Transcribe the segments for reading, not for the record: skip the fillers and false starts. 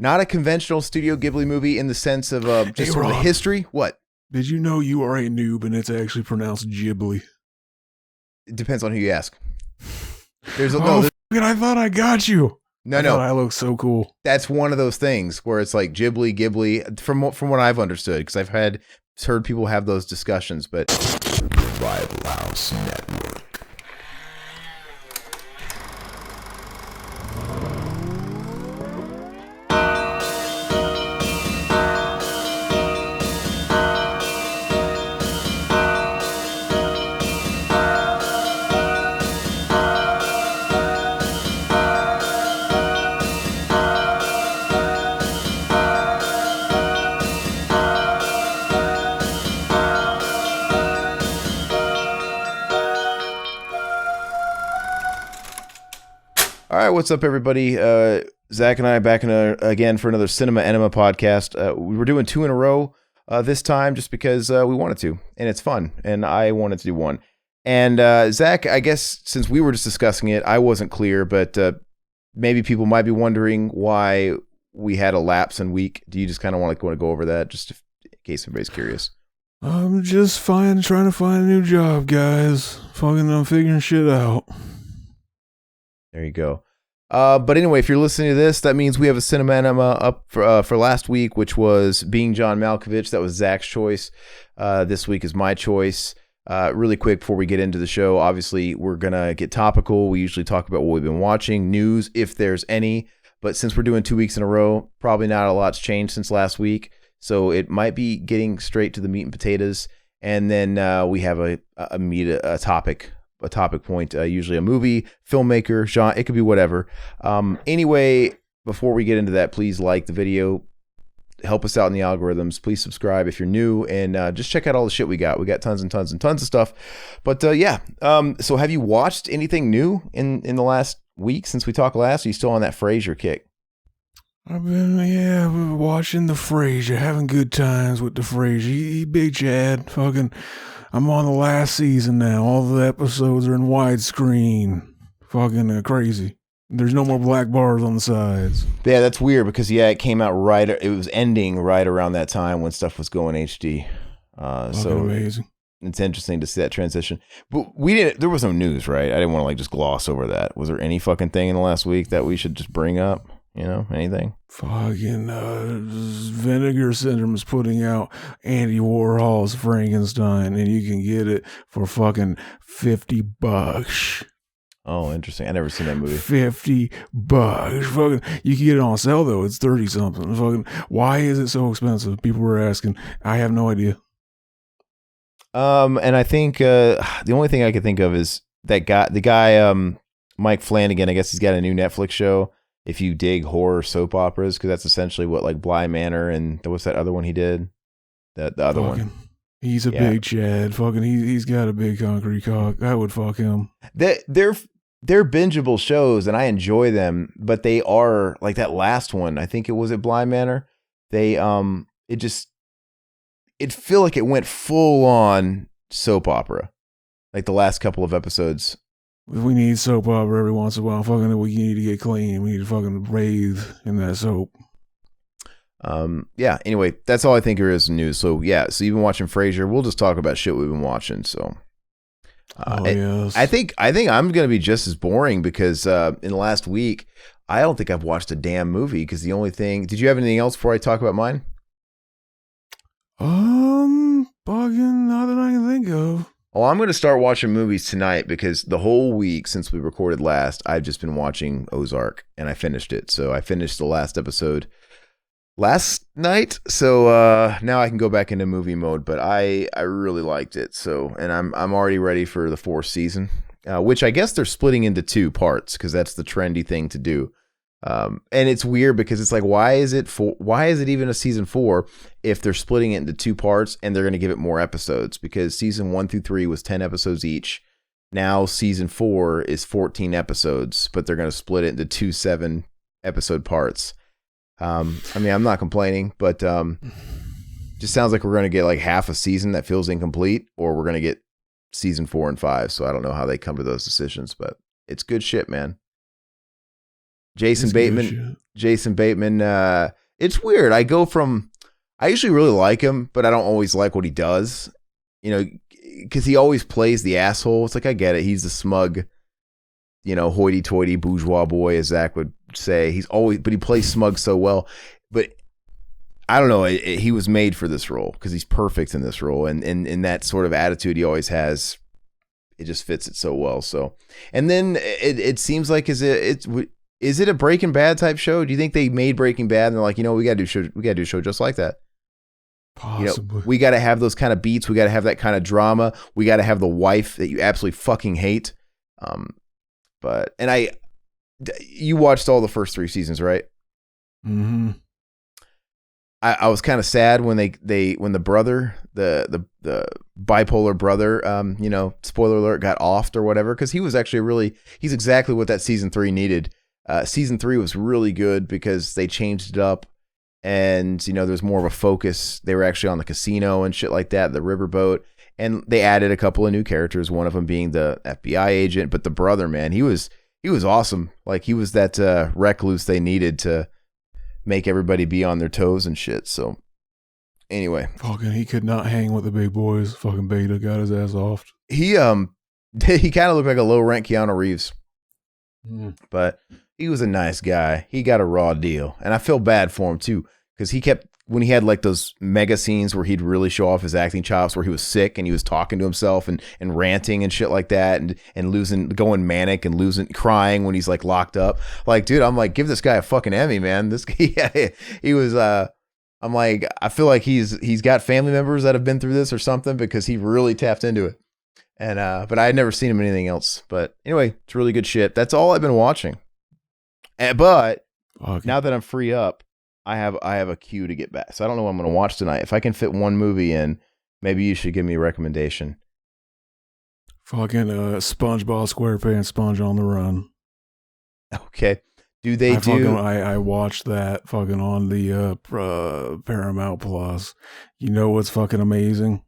Not a conventional Studio Ghibli movie in the sense of just sort of the history. What? Did you know you are a noob and it's actually pronounced Ghibli? It depends on who you ask. I thought I got you. No. I look so cool. That's one of those things where it's like Ghibli, from what I've understood, because I've heard people have those discussions, but Rival House Network. All right, what's up, everybody? Zach and I back again for another Cinema Enema podcast. We were doing 2 in a row this time just because we wanted to, and it's fun, and I wanted to do one. And Zach, I guess since we were just discussing it, I wasn't clear, but maybe people might be wondering why we had a lapse in week. Do you just kind of want to go over that, just in case everybody's curious? I'm just trying to find a new job, guys. I'm figuring shit out. There you go. But anyway, if you're listening to this, that means we have a Cinema Enema up for last week, which was Being John Malkovich. That was Zach's choice. This week is my choice. Really quick before we get into the show, obviously we're going to get topical. We usually talk about what we've been watching, news, if there's any. But since we're doing 2 weeks in a row, probably not a lot's changed since last week. So it might be getting straight to the meat and potatoes. And then we have a topic point, usually a movie, filmmaker, genre, it could be whatever. Anyway, before we get into that, please like the video, help us out in the algorithms. Please subscribe if you're new, and just check out all the shit we got. We got tons and tons and tons of stuff. But so have you watched anything new in the last week since we talked last? Are you still on that Frasier kick? I've been watching the Frasier, having good times with the Frasier. He big Chad, I'm on the last season now. All the episodes are in widescreen. Crazy. There's no more black bars on the sides. Yeah, that's weird because it came out it was ending right around that time when stuff was going HD. So amazing. It's interesting to see that transition. But there was no news, right? I didn't want to just gloss over that. Was there any fucking thing in the last week that we should just bring up? Anything? Vinegar Syndrome is putting out Andy Warhol's Frankenstein, and you can get it for $50. Oh, interesting. I never seen that movie. $50. You can get it on sale though. It's 30 something. Why is it so expensive? People were asking. I have no idea. And I think the only thing I could think of is the guy Mike Flanagan. I guess he's got a new Netflix show. If you dig horror soap operas, because that's essentially what like Bly Manor and what's that other one he did? The other one. He's a big Chad. He's got a big concrete cock. I would fuck him. They're bingeable shows, and I enjoy them. But they are like that last one. I think it was at Bly Manor. They it feel like it went full on soap opera, like the last couple of episodes. We need soap opera every once in a while. We need to get clean. We need to fucking bathe in that soap. Anyway, that's all I think there is in news. So you've been watching Frasier. We'll just talk about shit we've been watching. So yes. I think I'm gonna be just as boring because in the last week I don't think I've watched a damn movie because the only thing. Did you have anything else before I talk about mine? Not that I can think of. Oh, I'm going to start watching movies tonight because the whole week since we recorded last, I've just been watching Ozark, and I finished it. So I finished the last episode last night. So now I can go back into movie mode, but I really liked it. So, and I'm already ready for the 4th season, which I guess they're splitting into 2 parts because that's the trendy thing to do. And it's weird because it's like, why is it even a season 4 if they're splitting it into 2 parts and they're going to give it more episodes? Because season 1 through 3 was 10 episodes each. Now season 4 is 14 episodes, but they're going to split it into 2 7-episode parts. I'm not complaining, but just sounds like we're going to get like half a season that feels incomplete, or we're going to get season 4 and 5. So I don't know how they come to those decisions, but it's good shit, man. Jason It's good Bateman. shit. Jason Bateman. It's weird. I usually really like him, but I don't always like what he does. Because he always plays the asshole. It's like, I get it. He's the smug, hoity-toity bourgeois boy, as Zach would say. But he plays smug so well. But I don't know. He was made for this role because he's perfect in this role, and in that sort of attitude he always has, it just fits it so well. So, and then it seems like is it a Breaking Bad type show? Do you think they made Breaking Bad and they're like, we got to do a show just like that? Possibly. We got to have those kind of beats. We got to have that kind of drama. We got to have the wife that you absolutely fucking hate. You watched all the first 3 seasons, right? Mm-hmm. I was kind of sad when when the brother, the bipolar brother, spoiler alert, got offed or whatever, because he was actually he's exactly what that season 3 needed. Season 3 was really good because they changed it up, and there's more of a focus. They were actually on the casino and shit like that, the riverboat, and they added a couple of new characters. One of them being the FBI agent, but the brother, man, he was awesome. Like, he was that recluse they needed to make everybody be on their toes and shit. So anyway, Fucking, he could not hang with the big boys. Fucking Beta got his ass off. he kind of looked like a low rent Keanu Reeves, but he was a nice guy. He got a raw deal, and I feel bad for him too, because when he had like those mega scenes where he'd really show off his acting chops, where he was sick and he was talking to himself and ranting and shit like that, and going manic and crying when he's like locked up. Like, dude, I'm like, give this guy a fucking Emmy, man. This guy, he was. I'm like, I feel like he's got family members that have been through this or something, because he really tapped into it. And but I had never seen him in anything else. But anyway, it's really good shit. That's all I've been watching. But now that I'm free up, I have a queue to get back. So I don't know what I'm going to watch tonight. If I can fit one movie in, maybe you should give me a recommendation. Fucking SpongeBob SquarePants Sponge on the Run. Okay. I watched that fucking on the Paramount Plus. You know what's fucking amazing?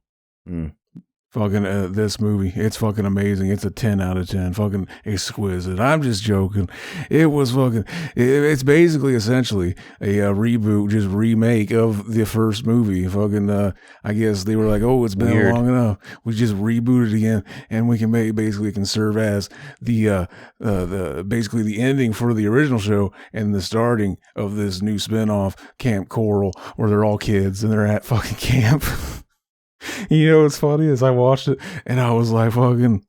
Fucking this movie, it's fucking amazing. It's a 10 out of 10. Fucking exquisite. I'm just joking. It was fucking, it's basically essentially a reboot, just remake of the first movie. Fucking, I guess they were like, oh, it's been Weird. long enough. We just reboot it again, and we can basically serve as the basically the ending for the original show and the starting of this new spinoff, Camp Coral, where they're all kids and they're at fucking camp. You know what's funny is I watched it and I was like, fucking,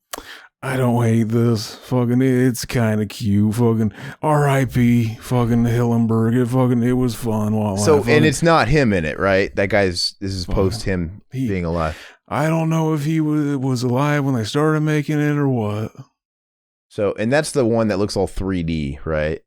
I don't hate this. Fucking, it's kind of cute. Fucking, R.I.P. Fucking Hillenburg. It was fun. And it's not him in it, right? This is post him being alive. I don't know if he was alive when they started making it or what. So, and that's the one that looks all 3D, right?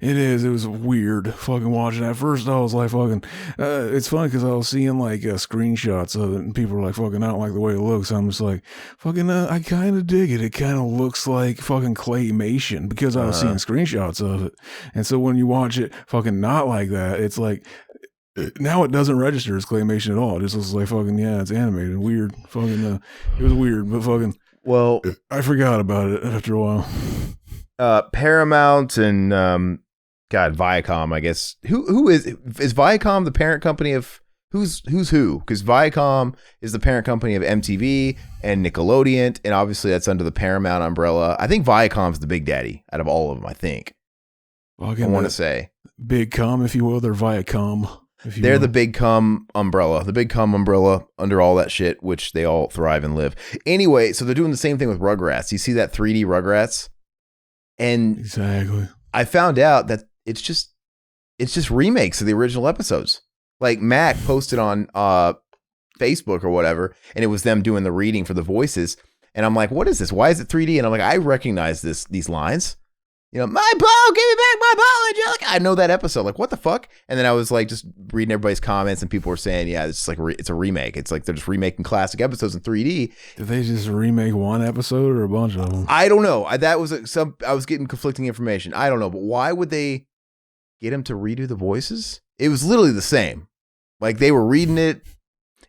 It is. It was weird fucking watching it. At first, I was like, fucking, it's funny because I was seeing like screenshots of it, and people were like, fucking, I don't like the way it looks. I'm just like, fucking, I kind of dig it. It kind of looks like fucking claymation because I was seeing screenshots of it. And so when you watch it fucking not like that, it's like, now it doesn't register as claymation at all. It just looks like fucking, yeah, it's animated. Weird. Fucking, it was weird, but fucking, well, I forgot about it after a while. Paramount and, Viacom, I guess. Who is Viacom the parent company of who's who? Because Viacom is the parent company of MTV and Nickelodeon, and obviously that's under the Paramount umbrella. I think Viacom's the big daddy out of all of them. I think. Fucking I want to say Big Com, if you will. They're Viacom. They're the Big Com umbrella. The Big Com umbrella under all that shit, which they all thrive and live. Anyway, so they're doing the same thing with Rugrats. You see that 3D Rugrats, and exactly. I found out that it's just remakes of the original episodes. Like Mac posted on Facebook or whatever, and it was them doing the reading for the voices. And I'm like, what is this? Why is it 3D? And I'm like, I recognize these lines. My ball, give me back my ball. And you're like, I know that episode. Like, what the fuck? And then I was like, just reading everybody's comments, and people were saying, yeah, it's like it's a remake. It's like they're just remaking classic episodes in 3D. Did they just remake one episode or a bunch of them? I don't know. I was getting conflicting information. I don't know, but why would they get him to redo the voices? It was literally the same. Like, they were reading it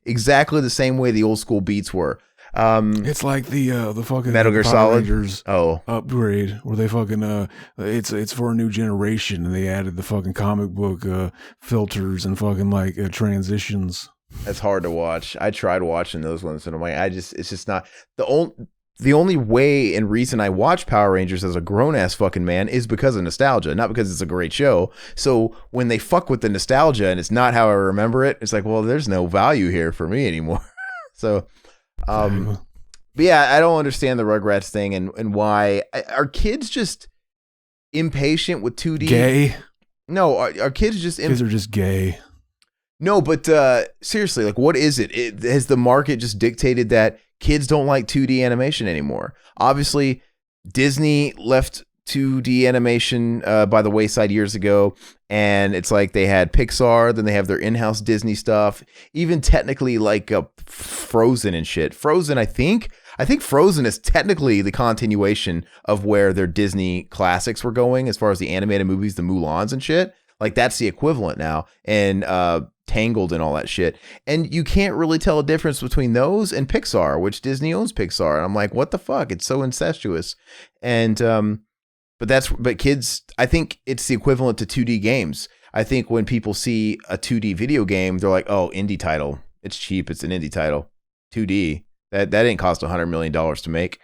exactly the same way the old school beats were. It's like the fucking Metal Gear Power Solid. Rangers Oh, upgrade where they fucking it's for a new generation and they added the fucking comic book filters and fucking like transitions. that's hard to watch. I tried watching those ones, and I'm like, it's just not the only way and reason I watch Power Rangers as a grown ass fucking man is because of nostalgia, not because it's a great show. So when they fuck with the nostalgia and it's not how I remember it, it's like, well, there's no value here for me anymore. So, but yeah, I don't understand the Rugrats thing and why are kids just impatient with 2D? Gay? No, are kids just Kids are just gay. No, but seriously, like, what is it? Has the market just dictated that kids don't like 2D animation anymore? Obviously, Disney left 2D animation by the wayside years ago, and it's like they had Pixar, then they have their in-house Disney stuff, even technically like Frozen and shit. Frozen, I think Frozen is technically the continuation of where their Disney classics were going as far as the animated movies, the Mulans and shit. Like, that's the equivalent now. And Tangled and all that shit. And you can't really tell a difference between those and Pixar, which Disney owns Pixar. And I'm like, what the fuck? It's so incestuous. And but kids, I think it's the equivalent to 2D games. I think when people see a 2D video game, they're like, oh, indie title. It's cheap. It's an indie title. 2D. That didn't cost $100 million to make,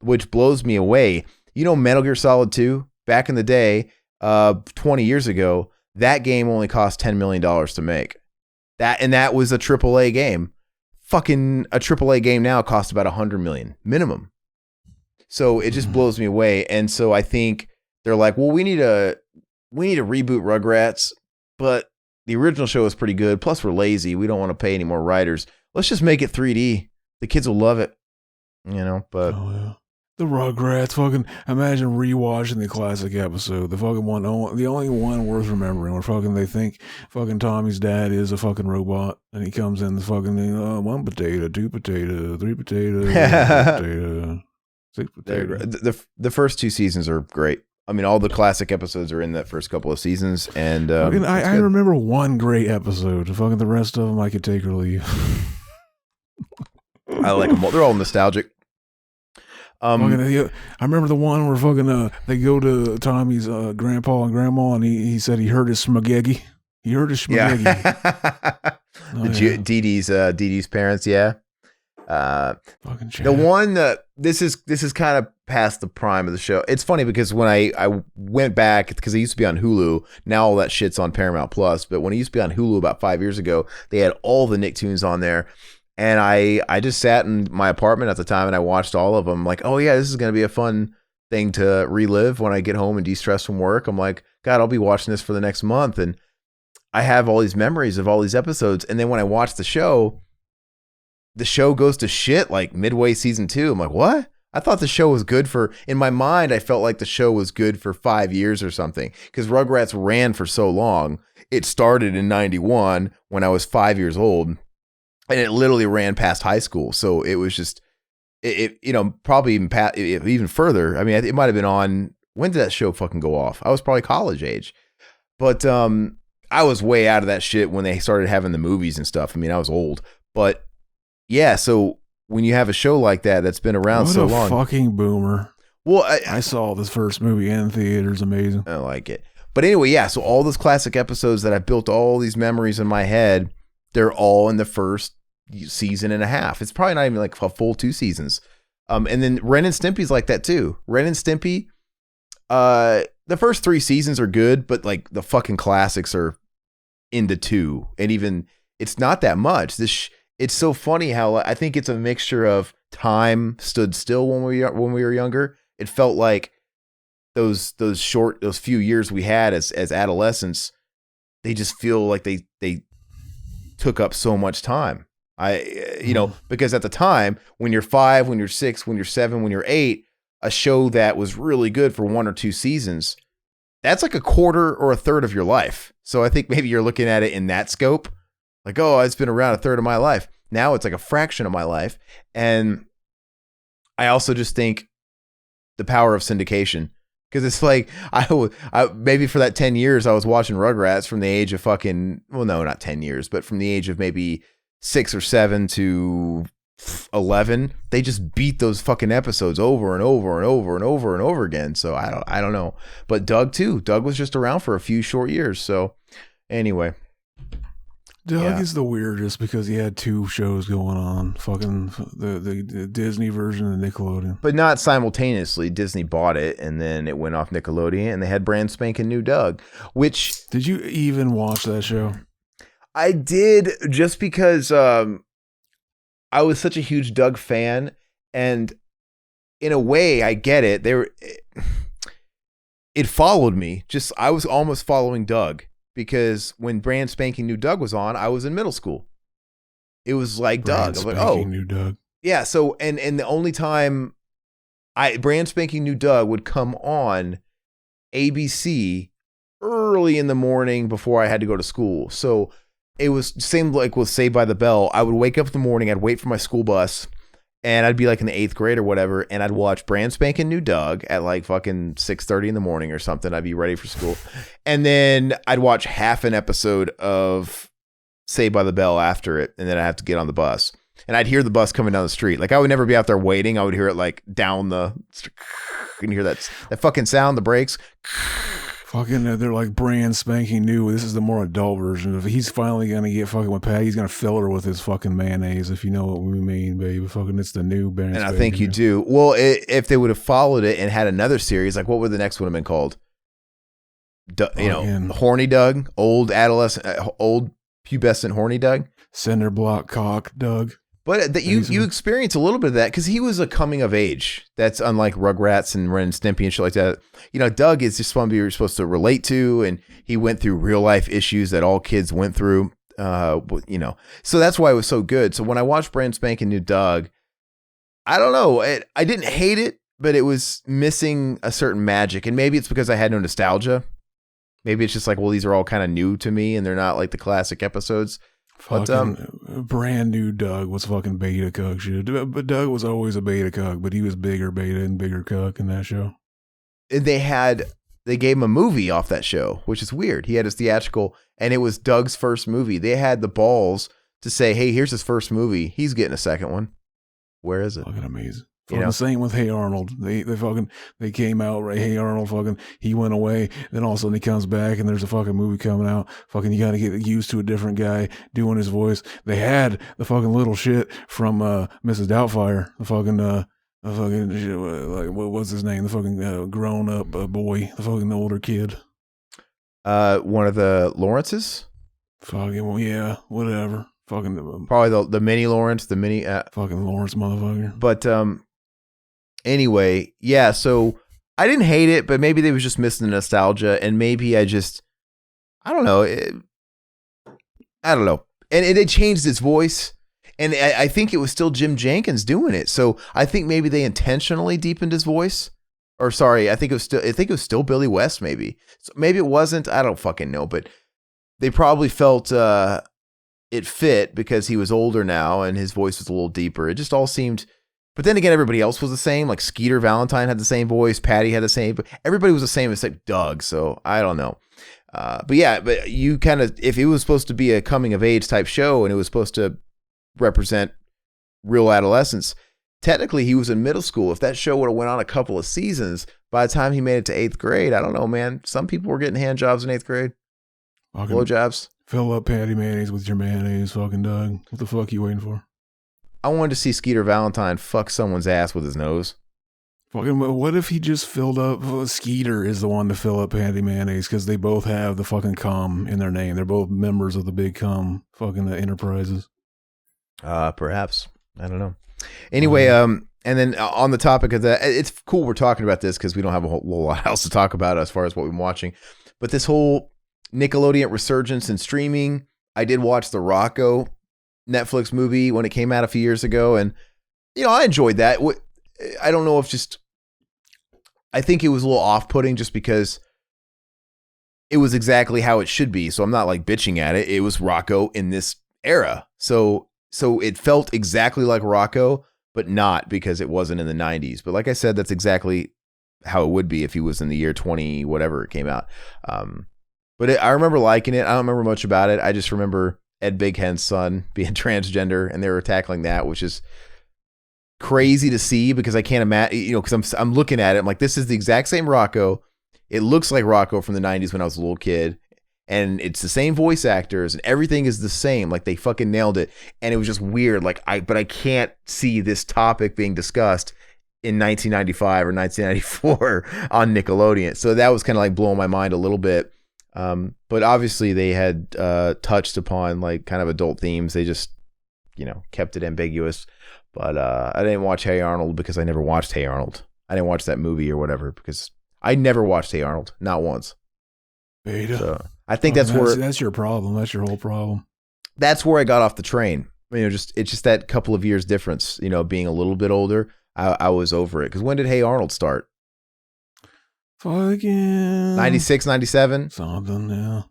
which blows me away. Metal Gear Solid 2, back in the day, 20 years ago, that game only cost $10 million to make. That was a AAA game. Fucking a AAA game now costs about $100 million minimum. So it just blows me away. And so I think they're like, well, we need to reboot Rugrats, but the original show is pretty good. Plus, we're lazy. We don't want to pay any more writers. Let's just make it 3D. The kids will love it. But oh, yeah. The Rugrats, fucking imagine rewatching the classic episode, the fucking one, the only one worth remembering, where fucking they think fucking Tommy's dad is a fucking robot, and he comes in the fucking 1 potato, 2 potato, 3 potato, 4 potato, 6 potato. The first 2 seasons are great. I mean, all the classic episodes are in that first couple of seasons, and I remember one great episode. Fucking the rest of them, I could take or leave. I like them all. They're all nostalgic. I remember the one where fucking they go to Tommy's grandpa and grandma, and he said he heard his schmagegi. He heard his schmagegi. Yeah. Dee Dee's parents, yeah. Fucking the one that this is kind of past the prime of the show. It's funny because when I went back, because it used to be on Hulu, now all that shit's on Paramount Plus. But when it used to be on Hulu about 5 years ago, they had all the Nicktoons on there. And I just sat in my apartment at the time and I watched all of them. Like, oh yeah, this is going to be a fun thing to relive when I get home and de-stress from work. I'm like, God, I'll be watching this for the next month. And I have all these memories of all these episodes. And then when I watch the show goes to shit like midway season 2. I'm like, what? I thought the show was good in my mind, I felt like the show was good for 5 years or something. Because Rugrats ran for so long. It started in 91 when I was 5 years old. And it literally ran past high school. So it was just, probably even further. I mean, it might have been on, when did that show fucking go off? I was probably college age. But I was way out of that shit when they started having the movies and stuff. I mean, I was old. But yeah, so when you have a show like that that's been around so long. Fucking boomer. Well, I saw this first movie in theaters. Amazing. I like it. But anyway, yeah, so all those classic episodes that I built all these memories in my head, they're all in the first season and a half. It's probably not even like a full 2 seasons. And then Ren and Stimpy's like that too. Ren and Stimpy, the first 3 seasons are good, but like the fucking classics are into 2. And even it's not that much. It's so funny how I think it's a mixture of time stood still when we were younger. It felt like those few years we had as adolescents, they just feel like they took up so much time. Because at the time, when you're 5, when you're 6, when you're 7, when you're 8, a show that was really good for 1 or 2 seasons, that's like a quarter or a third of your life. So I think maybe you're looking at it in that scope. Like, oh, it's been around a third of my life. Now it's like a fraction of my life. And I also just think the power of syndication. Because it's like, I maybe for that 10 years, I was watching Rugrats from the age of fucking, well, no, not 10 years, but from the age of maybe 6 or 7 to 11, they just beat those fucking episodes over and over and over and over and over again. So I don't know. But Doug too. Doug was just around for a few short years. So anyway. Doug is the weirdest because he had 2 shows going on. Fucking the Disney version and Nickelodeon. But not simultaneously. Disney bought it and then it went off Nickelodeon and they had brand spanking new Doug. Which, did you even watch that show? I did, just because I was such a huge Doug fan, and in a way I get it. It followed me. Just, I was almost following Doug, because when brand spanking new Doug was on, I was in middle school. It was like Doug. I was like, oh, new Doug. Yeah. So, and the only time brand spanking new Doug would come on ABC early in the morning before I had to go to school. So it was same like with Saved by the Bell. I would wake up in the morning, I'd wait for my school bus, and I'd be like in the 8th grade or whatever, and I'd watch brand spanking new Doug at like fucking 6:30 in the morning or something. I'd be ready for school. And then I'd watch half an episode of Saved by the Bell after it, and then I'd have to get on the bus. And I'd hear the bus coming down the street. Like, I would never be out there waiting. I would hear it like down the, and hear that fucking sound, the brakes. Fucking, they're like brand spanking new. This is the more adult version of it. He's finally gonna get fucking with Patty. He's gonna fill her with his fucking mayonnaise, if you know what we mean, baby. Fucking, it's the new brand. And I think you do. Well, if they would have followed it and had another series, like what would the next one have been called? Horny Doug, old adolescent, old pubescent horny Doug, cinder block cock Doug. But that you experience a little bit of that because he was a coming of age. That's unlike Rugrats and Ren and Stimpy and shit like that. You know, Doug is just somebody you're supposed to relate to, and he went through real life issues that all kids went through. You know, so that's why it was so good. So when I watched brand spanking new Doug, I don't know, I didn't hate it, but it was missing a certain magic, and maybe it's because I had no nostalgia. Maybe it's just like, well, these are all kind of new to me, and they're not like the classic episodes. Fucking brand new Doug was fucking beta cuck shit. But Doug was always a beta cuck, but he was bigger beta and bigger cuck in that show. They gave him a movie off that show, which is weird. He had his theatrical, and it was Doug's first movie. They had the balls to say, hey, here's his first movie. He's getting a second one. Where is it? Fucking amazing. The same with Hey Arnold. They came out, right? Hey Arnold, fucking, he went away. Then all of a sudden he comes back and there's a fucking movie coming out. Fucking, you got to get used to a different guy doing his voice. They had the fucking little shit from Mrs. Doubtfire. The fucking like, what's his name? The fucking grown up boy. The fucking older kid. One of the Lawrences? Fucking, well, yeah, whatever. Fucking probably the mini Lawrence, the mini fucking Lawrence motherfucker. But anyway, yeah, so I didn't hate it, but maybe they was just missing the nostalgia, and maybe I don't know. I don't know. And it changed its voice, and I think it was still Jim Jenkins doing it. So I think maybe they intentionally deepened his voice. Or sorry, I think it was still Billy West, maybe. So maybe it wasn't. I don't fucking know, but they probably felt it fit because he was older now and his voice was a little deeper. It just all seemed. But then again, everybody else was the same. Like Skeeter Valentine had the same voice. Patty had the same. But everybody was the same except Doug. So I don't know. But yeah, but you kind of, if it was supposed to be a coming of age type show and it was supposed to represent real adolescence, technically he was in middle school. If that show would have went on a couple of seasons, by the time he made it to 8th grade, I don't know, man. Some people were getting hand jobs in 8th grade. Blowjobs. Fill up patty mayonnaise with your mayonnaise, fucking Doug. What the fuck are you waiting for? I wanted to see Skeeter Valentine fuck someone's ass with his nose. Fucking, what if he just filled up? Skeeter is the one to fill up patty mayonnaise because they both have the fucking cum in their name. They're both members of the big cum fucking enterprises. Perhaps. I don't know. Anyway, and then on the topic of that, it's cool we're talking about this because we don't have a whole lot else to talk about as far as what we're watching. But this whole Nickelodeon resurgence in streaming. I did watch the Rocco Netflix movie when it came out a few years ago, and I enjoyed that. I don't know if I think it was a little off-putting just because it was exactly how it should be. So I'm not like bitching at it. It was Rocco in this era, so it felt exactly like Rocco, but not because it wasn't in the 90s. But like I said, that's exactly how it would be if he was in the year 20 whatever it came out. But I remember liking it. I don't remember much about it. I just remember Ed Big Hen's son being transgender, and they were tackling that, which is crazy to see because I can't imagine, because I'm looking at it, I'm like, this is the exact same Rocco. It looks like Rocco from the 90s when I was a little kid, and it's the same voice actors, and everything is the same. Like, they fucking nailed it, and it was just weird. But I can't see this topic being discussed in 1995 or 1994 on Nickelodeon. So that was kind of like blowing my mind a little bit. But obviously they had touched upon like kind of adult themes. They just, kept it ambiguous. But I didn't watch Hey Arnold because I never watched Hey Arnold. I didn't watch that movie or whatever because I never watched Hey Arnold, not once. Beta. So I think that's your problem. That's your whole problem. That's where I got off the train. It's just that couple of years difference. Being a little bit older, I was over it. Because when did Hey Arnold start? Fucking 96, 97? Something, yeah.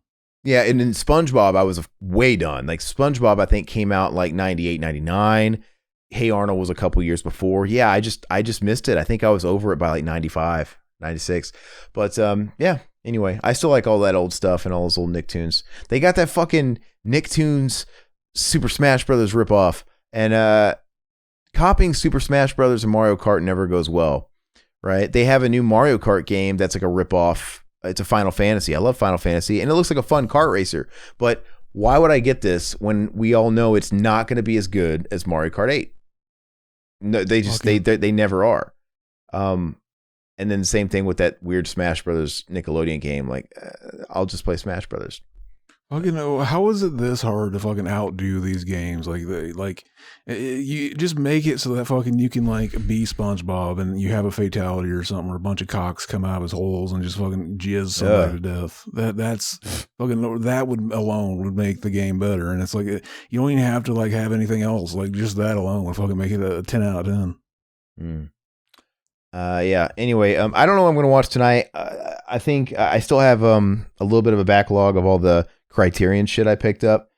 Yeah, and in SpongeBob, I was way done. Like, SpongeBob, I think, came out like 98, 99. Hey Arnold was a couple years before. Yeah, I just missed it. I think I was over it by like 95, 96. But yeah, anyway, I still like all that old stuff and all those old Nicktoons. They got that fucking Nicktoons Super Smash Brothers ripoff. And copying Super Smash Brothers and Mario Kart never goes well. Right? They have a new Mario Kart game that's like a ripoff. It's a Final Fantasy. I love Final Fantasy, and it looks like a fun kart racer. But why would I get this when we all know it's not going to be as good as Mario Kart 8? No, they never are. And then the same thing with that weird Smash Brothers Nickelodeon game. Like, I'll just play Smash Brothers. Fucking, how is it this hard to fucking outdo these games? You just make it so that fucking you can like be SpongeBob and you have a fatality or something, or a bunch of cocks come out of his holes and just fucking jizz somebody to death. That's fucking, that alone would make the game better. And it's like, you don't even have to like have anything else. Like, just that alone would fucking make it a 10 out of 10. Yeah. Anyway, I don't know what I'm going to watch tonight. I think I still have a little bit of a backlog of all the Criterion shit I picked up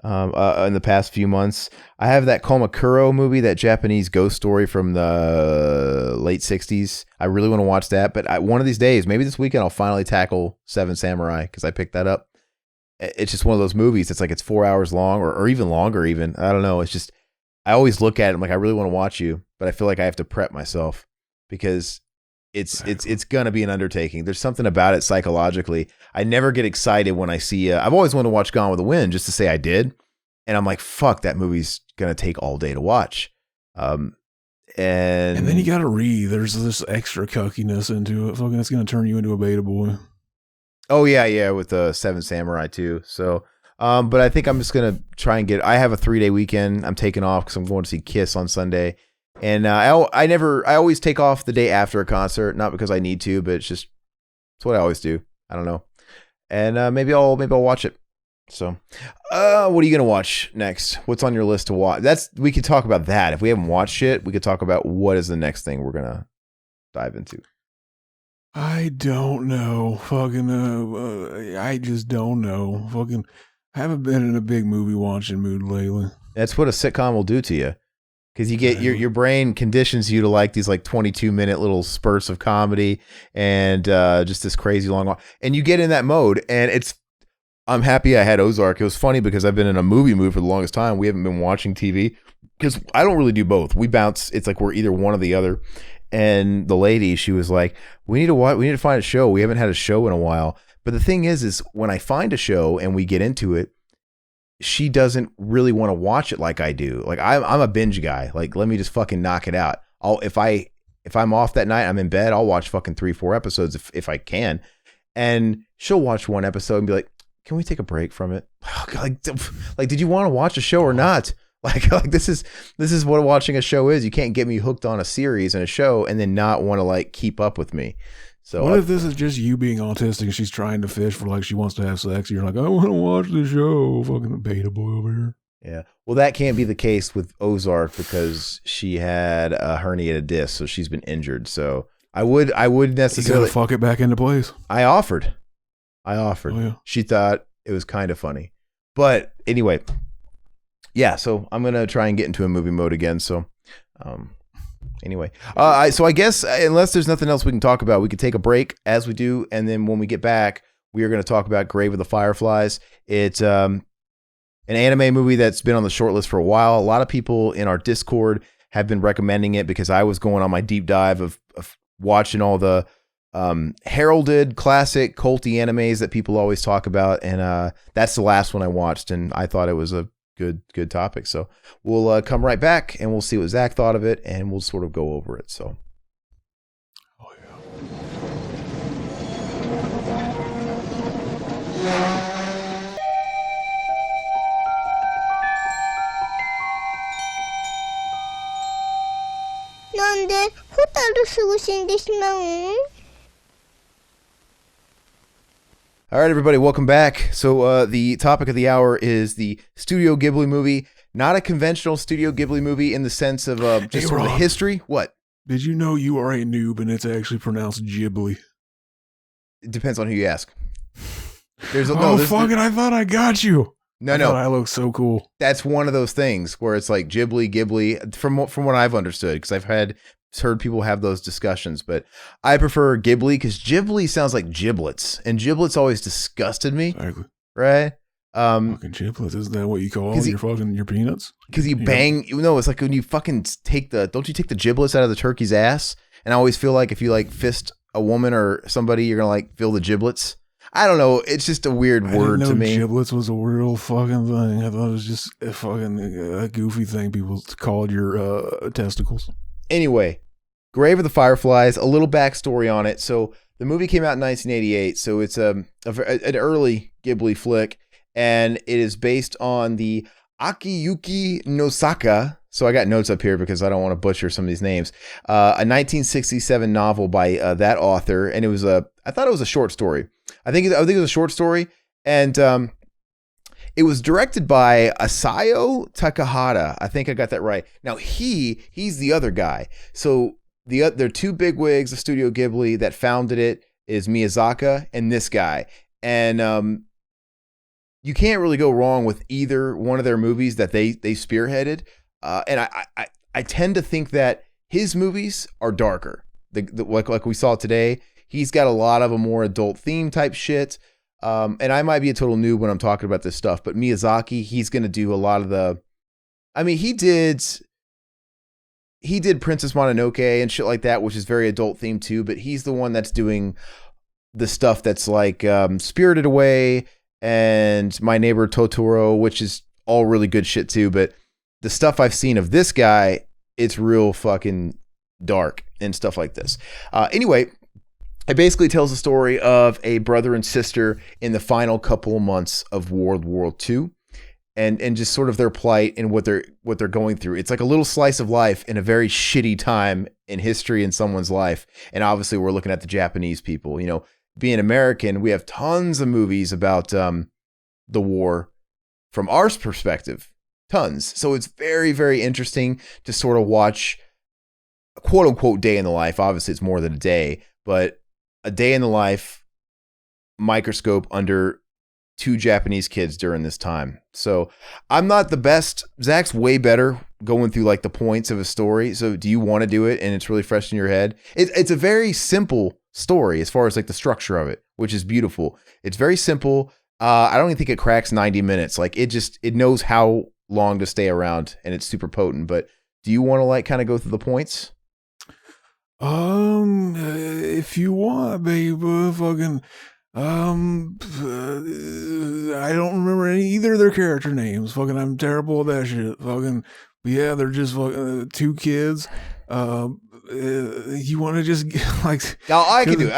in the past few months. I have that Komakuro movie, that Japanese ghost story from the late 60s. I really want to watch that, but one of these days, maybe this weekend, I'll finally tackle Seven Samurai because I picked that up. It's just one of those movies. It's like it's 4 hours long or even longer even. I don't know. It's just, I always look at it, I'm like, I really want to watch you, but I feel like I have to prep myself because it's gonna be an undertaking. There's something about it psychologically. I never get excited when I see. I've always wanted to watch Gone with the Wind just to say I did, and I'm like, fuck, that movie's gonna take all day to watch. And then you gotta read. There's this extra cuckiness into it. Fucking, it's gonna turn you into a beta boy. Oh yeah, with the Seven Samurai too. So, but I think I'm just gonna try and I have a 3-day weekend. I'm taking off because I'm going to see Kiss on Sunday. And I always take off the day after a concert, not because I need to, but it's what I always do. I don't know. And maybe I'll watch it. So, what are you gonna watch next? What's on your list to watch? We could talk about that. If we haven't watched it, we could talk about what is the next thing we're gonna dive into. I don't know. Fucking, I just don't know. Fucking, I haven't been in a big movie watching mood lately. That's what a sitcom will do to you. Because you get your brain conditions you to like these like 22-minute little spurts of comedy and just this crazy long walk. And you get in that mode, and I'm happy I had Ozark. It was funny because I've been in a movie mood for the longest time. We haven't been watching TV because I don't really do both. We bounce. It's like we're either one or the other. And the lady, she was like, we need to find a show. We haven't had a show in a while. But the thing is when I find a show and we get into it, she doesn't really want to watch it like I do. Like I'm a binge guy. Like, let me just fucking knock it out. If I'm off that night, I'm in bed, I'll watch fucking 3-4 episodes if I can. And she'll watch one episode and be like, can we take a break from it? Like, did you want to watch a show or not? Like this is what watching a show is. You can't get me hooked on a series and a show and then not want to like keep up with me. So what if this is just you being autistic and she's trying to fish for like she wants to have sex? And you're like, I want to watch the show. Fucking beta boy over here. Yeah. Well, that can't be the case with Ozark because she had a herniated disc, so she's been injured. So I would necessarily you gotta fuck it back into place. I offered. Oh, yeah. She thought it was kind of funny. But anyway, yeah, so I'm going to try and get into a movie mode again. So anyway, so I guess unless there's nothing else we can talk about, we could take a break as we do. And then when we get back, we are going to talk about Grave of the Fireflies. It's an anime movie that's been on the short list for a while. A lot of people in our Discord have been recommending it because I was going on my deep dive of watching all the heralded classic culty animes that people always talk about. And that's the last one I watched, and I thought it was a good topic. So we'll come right back and we'll see what Zach thought of it, and we'll sort of go over it. So. Oh, yeah. All right, everybody, welcome back. So the topic of the hour is the Studio Ghibli movie. Not a conventional Studio Ghibli movie in the sense of just sort of the history. What? Did you know you are a noob and it's actually pronounced Ghibli? It depends on who you ask. I thought I got you. No. I look so cool. That's one of those things where it's like Ghibli, from what I've understood, because I've heard people have those discussions, but I prefer Ghibli because Ghibli sounds like giblets, and giblets always disgusted me. Exactly. Right? Fucking giblets, isn't that what you call your peanuts? Because you bang, it's like when you fucking don't you take the giblets out of the turkey's ass? And I always feel like if you like fist a woman or somebody, you're gonna like feel the giblets. I don't know. It's just a weird word to me. Giblets was a real fucking thing. I thought it was just a fucking goofy thing people called your testicles. Anyway, Grave of the Fireflies, a little backstory on it. So the movie came out in 1988, so it's an early Ghibli flick, and it is based on the Akiyuki Nosaka. So I got notes up here because I don't want to butcher some of these names. A 1967 novel by that author, and I thought it was a short story. I think it was a short story, and it was directed by Asayo Takahata. I think I got that right. Now he's the other guy. So there are two bigwigs of Studio Ghibli that founded it is Miyazaki and this guy, and you can't really go wrong with either one of their movies that they spearheaded. And I tend to think that his movies are darker. Like we saw today, he's got a lot of a more adult theme type shit. And I might be a total noob when I'm talking about this stuff, but Miyazaki, he's going to do a lot of he did Princess Mononoke and shit like that, which is very adult themed too, but he's the one that's doing the stuff that's like Spirited Away and My Neighbor Totoro, which is all really good shit too. But the stuff I've seen of this guy, it's real fucking dark and stuff like this. Anyway, it basically tells the story of a brother and sister in the final couple of months of World War II, and just sort of their plight and what they're going through. It's like a little slice of life in a very shitty time in history in someone's life. And obviously, we're looking at the Japanese people. Being American, we have tons of movies about the war from our perspective, tons. So it's very, very interesting to sort of watch a quote unquote day in the life. Obviously, it's more than a day, but a day in the life microscope under two Japanese kids during this time. So I'm not the best. Zach's way better going through like the points of a story. So do you want to do it? And it's really fresh in your head. It's a very simple story as far as like the structure of it, which is beautiful. It's very simple. I don't even think it cracks 90 minutes. Like it knows how long to stay around, and it's super potent. But do you want to like kind of go through the points? If you want, babe, fucking, I don't remember either of their character names. Fucking, I'm terrible at that shit. Fucking, but yeah, they're just fucking two kids. You want to just like? No, I can do it.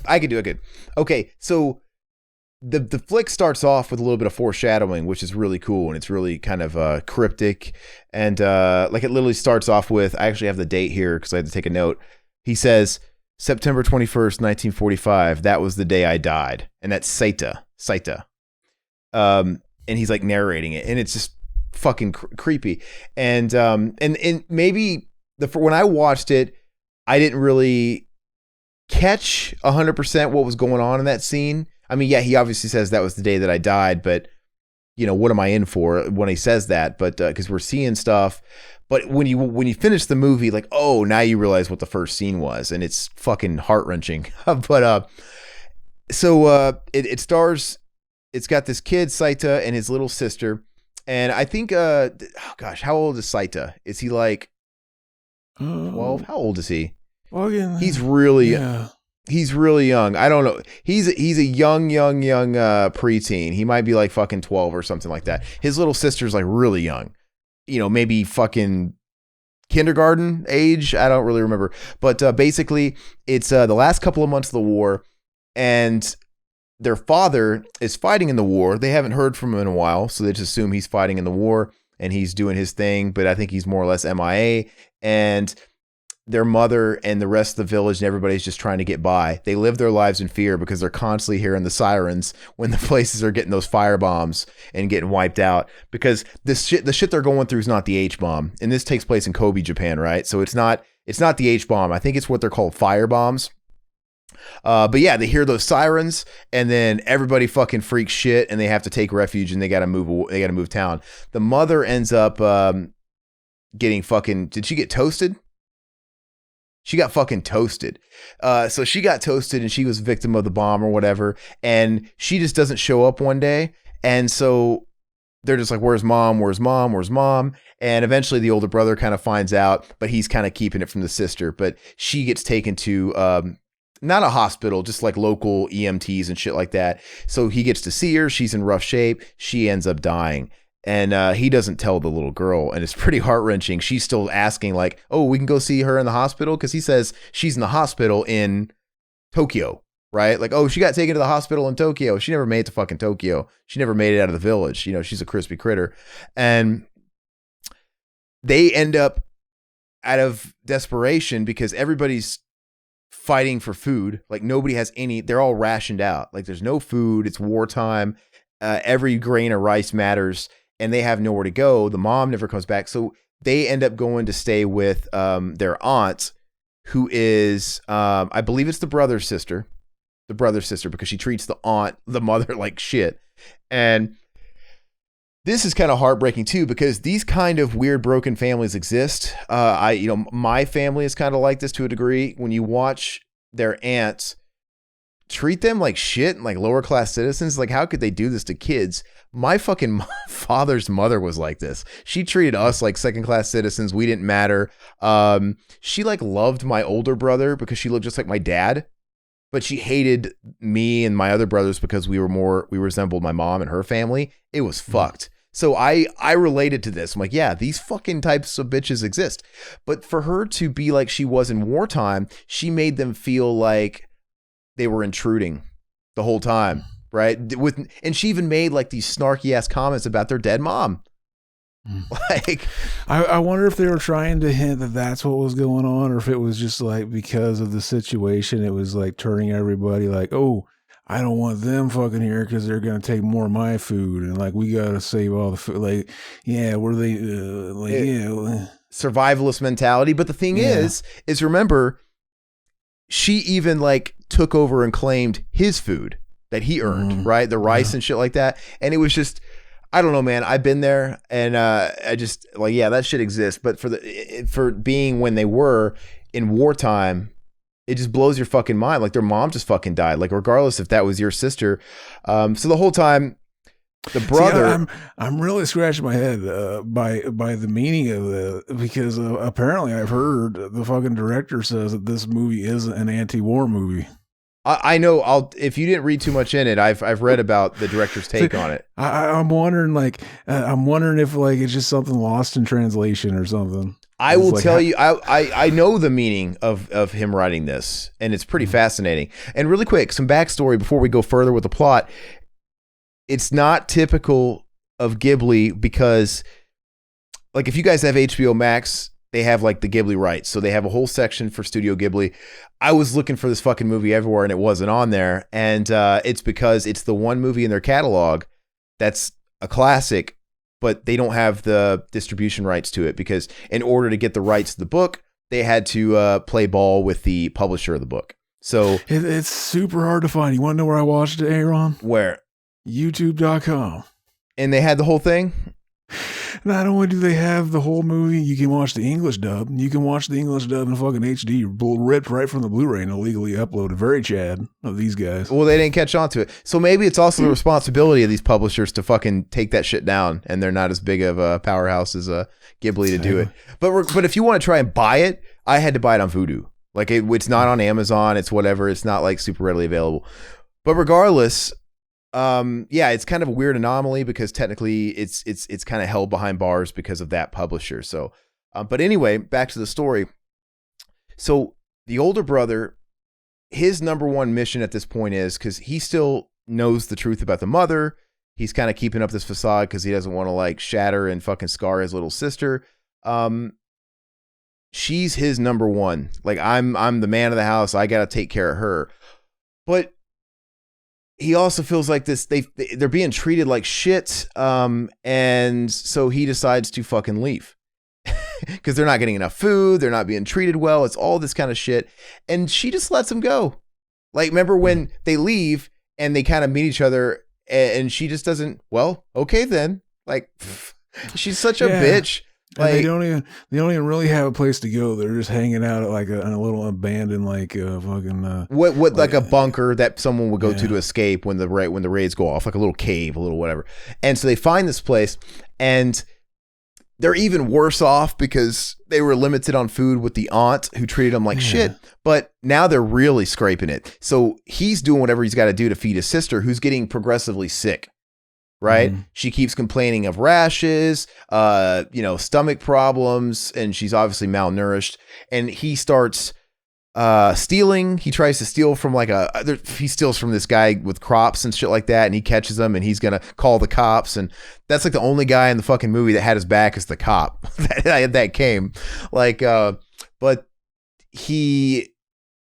I can do it. Okay, so the flick starts off with a little bit of foreshadowing, which is really cool, and it's really kind of cryptic, and like it literally starts off with. I actually have the date here because I had to take a note. He says, September 21st, 1945, that was the day I died. And that's Saita. And he's like narrating it. And it's just fucking creepy. And maybe when I watched it, I didn't really catch 100% what was going on in that scene. I mean, yeah, he obviously says that was the day that I died, but what am I in for when he says that? But because we're seeing stuff. But when you finish the movie, like, oh, now you realize what the first scene was, and it's fucking heart-wrenching. But it stars, it's got this kid, Saita, and his little sister, And I think, gosh, how old is Saita? Is he like 12? How old is he? He's really young. I don't know. He's a young preteen. He might be like fucking 12 or something like that. His little sister's like really young. You know, maybe fucking kindergarten age. I don't really remember. But basically, it's the last couple of months of the war, and their father is fighting in the war. They haven't heard from him in a while, so they just assume he's fighting in the war and he's doing his thing, but I think he's more or less MIA. And their mother and the rest of the village and everybody's just trying to get by. They live their lives in fear because they're constantly hearing the sirens when the places are getting those fire bombs and getting wiped out, because the shit they're going through is not the H-bomb. And this takes place in Kobe, Japan, right? So it's not the H-bomb. I think it's what they're called fire bombs. But yeah, they hear those sirens and then everybody fucking freaks shit and they have to take refuge and they got to move town. The mother ends up getting fucking, did she get toasted? She got fucking toasted. So she got toasted and she was a victim of the bomb or whatever. And she just doesn't show up one day. And so they're just like, where's mom? Where's mom? Where's mom? And eventually the older brother kind of finds out, but he's kind of keeping it from the sister. But she gets taken to not a hospital, just like local EMTs and shit like that. So he gets to see her. She's in rough shape. She ends up dying. And he doesn't tell the little girl, and it's pretty heart-wrenching. She's still asking, like, oh, we can go see her in the hospital? Because he says she's in the hospital in Tokyo, right? Like, oh, she got taken to the hospital in Tokyo. She never made it to fucking Tokyo. She never made it out of the village. You know, she's a crispy critter. And they end up, out of desperation, because everybody's fighting for food. Like, nobody has any, they're all rationed out. Like, there's no food. It's wartime. Every grain of rice matters. And they have nowhere to go. The mom never comes back. So they end up going to stay with their aunt, who is, I believe it's the brother's sister, because she treats the mother like shit. And this is kind of heartbreaking too, because these kind of weird broken families exist. My family is kind of like this to a degree. When you watch their aunts treat them like shit and like lower class citizens, like how could they do this to kids? My fucking father's mother was like this. She treated us like second class citizens. We didn't matter. She like loved my older brother because she looked just like my dad, but she hated me and my other brothers because we resembled my mom and her family. It was fucked. So I related to this. I'm like, yeah, these fucking types of bitches exist. But for her to be like she was in wartime, she made them feel like they were intruding the whole time. Right. And she even made like these snarky ass comments about their dead mom. Like, I wonder if they were trying to hint that that's what was going on, or if it was just like because of the situation, it was like turning everybody like, oh, I don't want them fucking here because they're going to take more of my food. And like, we got to save all the food. Like, yeah, were they survivalist mentality. But the thing is remember, she even like took over and claimed his food that he earned, right? The rice and shit like that. And it was just, I don't know, man. I've been there, and I just like, yeah, that shit exists. But for being when they were in wartime, it just blows your fucking mind. Like their mom just fucking died. Like regardless if that was your sister. So the whole time, the brother. See, I'm really scratching my head by the meaning of it, because apparently I've heard the fucking director says that this movie is an anti-war movie. I know. If you didn't read too much in it, I've read about the director's take on it. I'm wondering, if like it's just something lost in translation or something. I will tell you, I know the meaning of him writing this, and it's pretty fascinating. And really quick, some backstory before we go further with the plot. It's not typical of Ghibli because, like, if you guys have HBO Max, they have like the Ghibli rights. So they have a whole section for Studio Ghibli. I was looking for this fucking movie everywhere and it wasn't on there. And it's because it's the one movie in their catalog that's a classic, but they don't have the distribution rights to it, because in order to get the rights to the book, they had to play ball with the publisher of the book. So it's super hard to find. You want to know where I watched it, Aaron? Where? YouTube.com. And they had the whole thing? Not only do they have the whole movie, you can watch the English dub. You can watch the English dub in fucking HD, ripped right from the Blu-ray and illegally uploaded. Very Chad of these guys. Well, they didn't catch on to it. So maybe it's also the responsibility of these publishers to fucking take that shit down, and they're not as big of a powerhouse as Ghibli to do it. But if you want to try and buy it, I had to buy it on Vudu. Like it's not on Amazon. It's whatever. It's not like super readily available. But regardless, it's kind of a weird anomaly because technically it's kind of held behind bars because of that publisher. So, but anyway, back to the story. So the older brother, his number one mission at this point is because he still knows the truth about the mother. He's kind of keeping up this facade because he doesn't want to like shatter and fucking scar his little sister. She's his number one. Like I'm the man of the house. I got to take care of her. But he also feels like they're being treated like shit. And so he decides to fucking leave because they're not getting enough food. They're not being treated well. It's all this kind of shit. And she just lets him go. Like, remember when they leave and they kind of meet each other and she just doesn't, well, okay then. Like, she's such a bitch. Like, they don't even really have a place to go. They're just hanging out at like a little abandoned fucking what like a bunker that someone would go to escape when the raids go off, like a little cave, a little whatever. And so they find this place, and they're even worse off because they were limited on food with the aunt who treated them like shit. But now they're really scraping it. So he's doing whatever he's got to do to feed his sister, who's getting progressively sick. Right. Mm-hmm. She keeps complaining of rashes, stomach problems, and she's obviously malnourished. And he starts stealing. He tries to steal from he steals from this guy with crops and shit like that. And he catches him and he's going to call the cops. And that's like the only guy in the fucking movie that had his back is the cop that came but he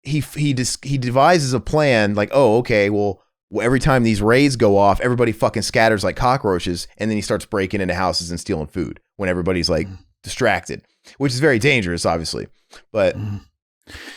devises a plan like, oh, okay, well, every time these raids go off, everybody fucking scatters like cockroaches, and then he starts breaking into houses and stealing food when everybody's like distracted, which is very dangerous, obviously. But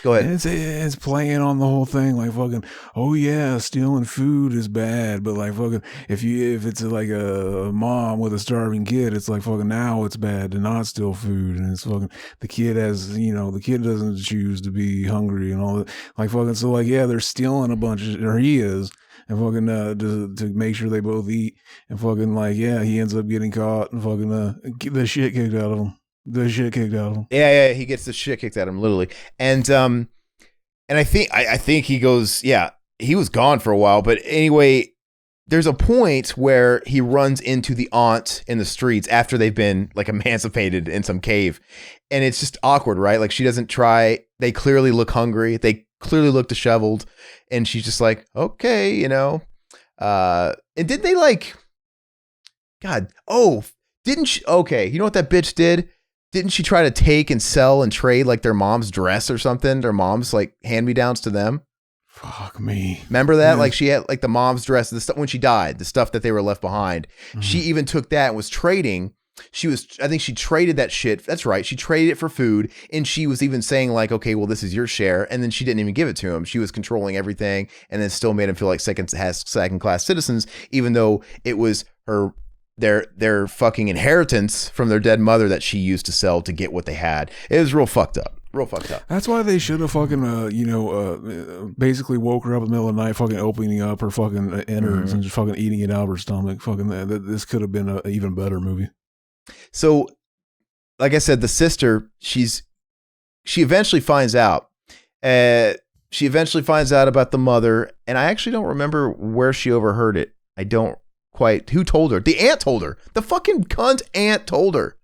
go ahead. It's playing on the whole thing, like fucking, oh yeah, stealing food is bad, but like fucking, if it's like a mom with a starving kid, it's like fucking now it's bad to not steal food, and it's fucking the kid the kid doesn't choose to be hungry and all that, like fucking, so like they're stealing a bunch of, or he is. And fucking to make sure they both eat, and fucking he ends up getting caught and fucking get the shit kicked out of him. Yeah, he gets the shit kicked out of him, literally. And I think he goes, he was gone for a while, but anyway, there's a point where he runs into the aunt in the streets after they've been like emancipated in some cave, and it's just awkward, right? Like she doesn't try. They clearly look hungry. They clearly look disheveled, and she's just like, okay, and didn't they like, didn't she, okay, you know what that bitch did? Didn't she try to take and sell and trade like their mom's dress or something? Their mom's like hand-me-downs to them. Fuck me. Remember that? Like she had like the mom's dress, the stuff when she died, the stuff that they were left behind. Mm-hmm. She even took that and was trading. I think she traded that shit. That's right. She traded it for food. And she was even saying like, okay, well, this is your share. And then she didn't even give it to him. She was controlling everything and then still made him feel like second class citizens, even though it was their fucking inheritance from their dead mother that she used to sell to get what they had. It was real fucked up. That's why they should have fucking, basically woke her up in the middle of the night, fucking opening up her fucking innards and just fucking eating it out of her stomach. Fucking, this could have been an even better movie. So, like I said, the sister, she eventually finds out. She eventually finds out about the mother, and I actually don't remember where she overheard it. I don't quite. Who told her? The aunt told her. The fucking cunt aunt told her.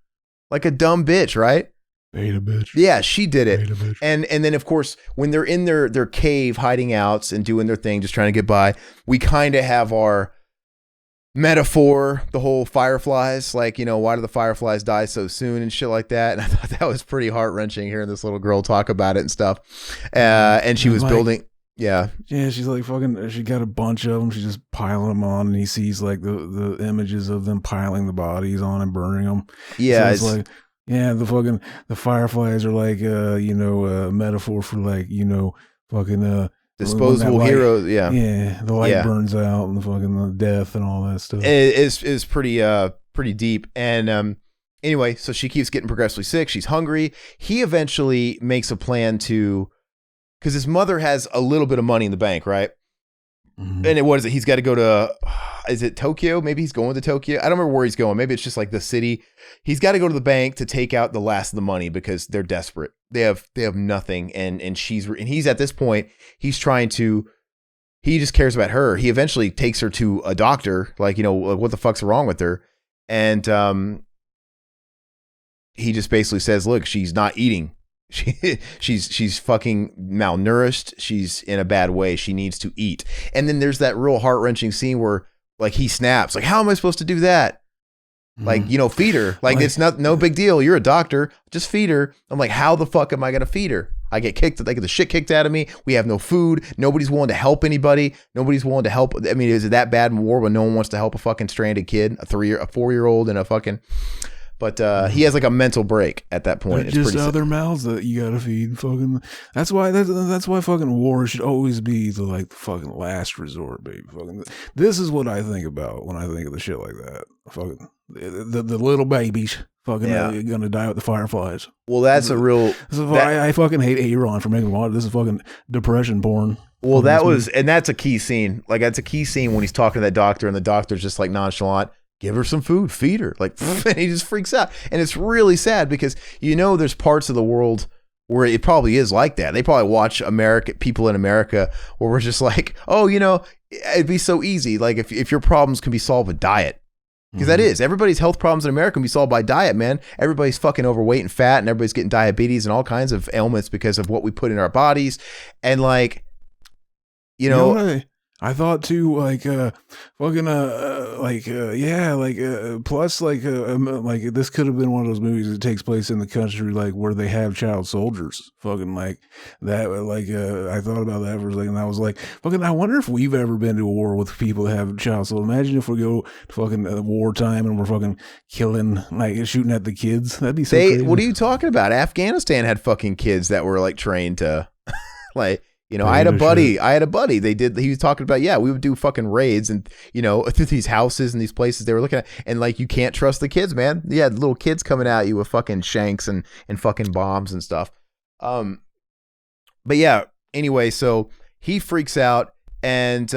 Like a dumb bitch, right? Beta bitch. Yeah, she did it. And then, of course, when they're in their cave hiding out and doing their thing, just trying to get by, we kind of have our metaphor, the whole Fireflies, like, why do the Fireflies die so soon and shit like that. And I thought that was pretty heart-wrenching hearing this little girl talk about it and stuff. And she was building. Yeah, she's like fucking, she got a bunch of them. She's just piling them on, and he sees like the images of them piling the bodies on and burning them. Yeah, so it's like, the Fireflies are like, a metaphor for like, fucking, disposable heroes. The light burns out and the fucking death and all that stuff. It is pretty deep. And anyway, so she keeps getting progressively sick. She's hungry. He eventually makes a plan to, because his mother has a little bit of money in the bank, right? And what is it? He's got to go to, is it Tokyo? Maybe he's going to Tokyo. I don't remember where he's going. Maybe it's just like the city. He's got to go to the bank to take out the last of the money because they're desperate. They have nothing. And he's at this point, he just cares about her. He eventually takes her to a doctor, like, what the fuck's wrong with her? And he just basically says, look, she's not eating. She's fucking malnourished. She's in a bad way. She needs to eat. And then there's that real heart-wrenching scene where like he snaps, like, how am I supposed to do that? Like, feed her. Like it's no big deal. You're a doctor. Just feed her. I'm like, how the fuck am I going to feed her? I get the shit kicked out of me. We have no food. Nobody's willing to help anybody. Nobody's willing to help. I mean, is it that bad in war when no one wants to help a fucking stranded kid, a 4-year-old and a fucking... But he has like a mental break at that point. They're just other mouths that you gotta feed. Fucking. That's why fucking war should always be the fucking last resort, baby. Fucking. This is what I think about when I think of the shit like that. Fucking the little babies. Fucking gonna die with the Fireflies. Well, that's a real. I fucking hate Aaron for making water. This is fucking depression porn. Well, that's a key scene. Like that's a key scene when he's talking to that doctor, and the doctor's just like nonchalant. Give her some food, feed her. Like, and he just freaks out. And it's really sad because, there's parts of the world where it probably is like that. They probably watch people in America where we're just like, oh, it'd be so easy. Like if your problems can be solved with diet. Because that is, everybody's health problems in America can be solved by diet, man. Everybody's fucking overweight and fat and everybody's getting diabetes and all kinds of ailments because of what we put in our bodies. And like, I thought too, plus this could have been one of those movies that takes place in the country, like where they have child soldiers, fucking like that. I thought about that for a second. I was like, fucking, I wonder if we've ever been to a war with people that have child soldiers. Imagine if we go to fucking wartime and we're fucking killing, like shooting at the kids. That'd be so crazy. What are you talking about? Afghanistan had fucking kids that were like trained to like, I had a buddy. He was talking about, we would do fucking raids and, through these houses and these places they were looking at. And like, you can't trust the kids, man. Yeah. Little kids coming at you with fucking shanks and fucking bombs and stuff. But yeah, anyway, so he freaks out and,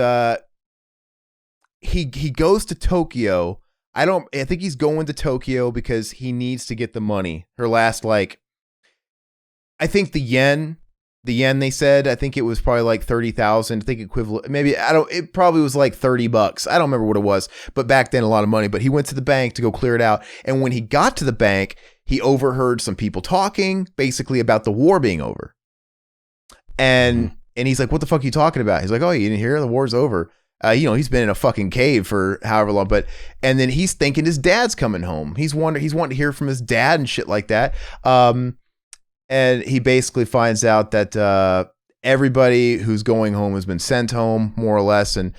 he goes to Tokyo. I think he's going to Tokyo because he needs to get the money. Her last, I think the yen, they said, I think it was probably like 30,000. I think equivalent. Maybe it probably was like $30. I don't remember what it was, but back then a lot of money. But he went to the bank to go clear it out. And when he got to the bank, he overheard some people talking basically about the war being over. And he's like, what the fuck are you talking about? He's like, oh, you didn't hear? The war's over. He's been in a fucking cave for however long, and then he's thinking his dad's coming home. He's wanting to hear from his dad and shit like that. And he basically finds out that everybody who's going home has been sent home, more or less. And,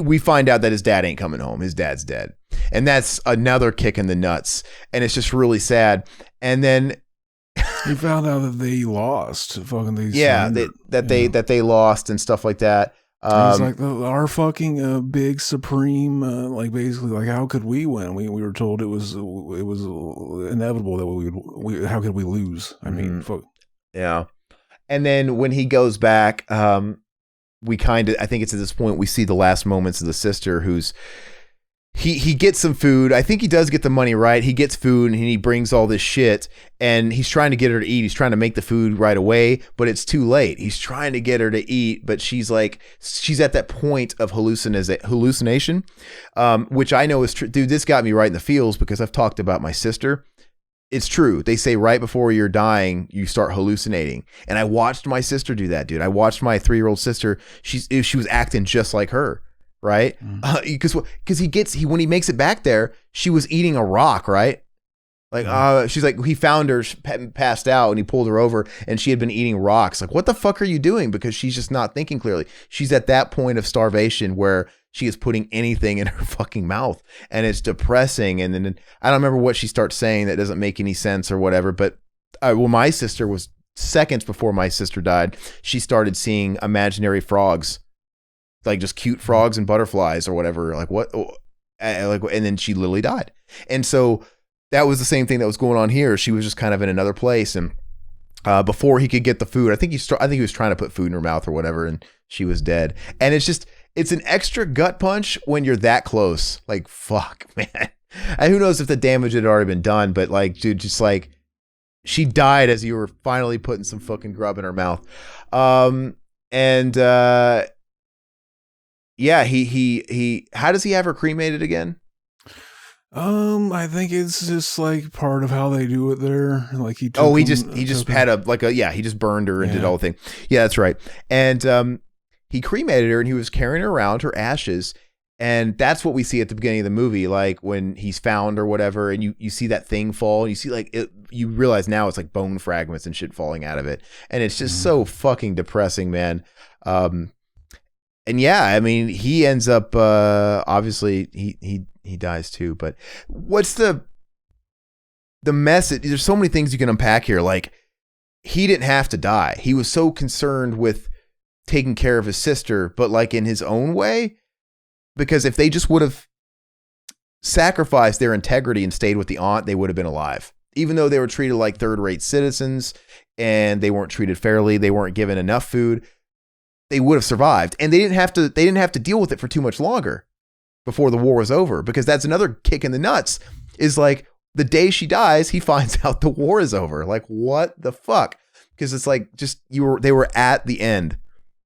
we find out that his dad ain't coming home. His dad's dead. And that's another kick in the nuts. And it's just really sad. And then he found out that they lost. Fucking that they lost and stuff like that. It's like our fucking big supreme, basically, like, how could we win? We were told it was inevitable that how could we lose? I mean, fuck. Yeah. And then when he goes back, I think it's at this point we see the last moments of the sister who's. He gets some food. I think he does get the money right. He gets food and he brings all this shit and he's trying to get her to eat. He's trying to make the food right away, but it's too late. He's trying to get her to eat, but she's at that point of hallucination, which I know is true. Dude, this got me right in the feels because I've talked about my sister. It's true. They say right before you're dying, you start hallucinating. And I watched my sister do that, dude. I watched my 3-year-old sister. She was acting just like her. Right? Because when he makes it back there, she was eating a rock, right? She's like, he found her passed out and he pulled her over and she had been eating rocks. Like, what the fuck are you doing? Because she's just not thinking clearly. She's at that point of starvation where she is putting anything in her fucking mouth and it's depressing. And then I don't remember what she starts saying that doesn't make any sense or whatever. But my sister was seconds before my sister died. She started seeing imaginary frogs. Like just cute frogs and butterflies or whatever, and then she literally died. And so that was the same thing that was going on here. She was just kind of in another place, and before he could get the food, I think he was trying to put food in her mouth or whatever, and she was dead. And it's an extra gut punch when you're that close. Like, fuck, man. And who knows if the damage had already been done, but like, dude, just like, she died as you were finally putting some fucking grub in her mouth. Yeah, he how does he have her cremated again? I think it's just like part of how they do it there. Like he just had he just burned her and did all the thing. Yeah, that's right. And he cremated her and he was carrying her around, her ashes. And that's what we see at the beginning of the movie, like when he's found or whatever, and you see that thing fall, and you see like it, you realize now it's like bone fragments and shit falling out of it, and it's just so fucking depressing, man. And yeah, I mean, he ends up obviously he dies too. But what's the message? There's so many things you can unpack here. Like, he didn't have to die. He was so concerned with taking care of his sister, but like in his own way. Because if they just would have sacrificed their integrity and stayed with the aunt, they would have been alive. Even though they were treated like third-rate citizens and they weren't treated fairly, they weren't given enough food, they would have survived. And they didn't have to deal with it for too much longer before the war was over. Because that's another kick in the nuts, is like the day she dies, he finds out the war is over. Like, what the fuck? Because it's like just they were at the end.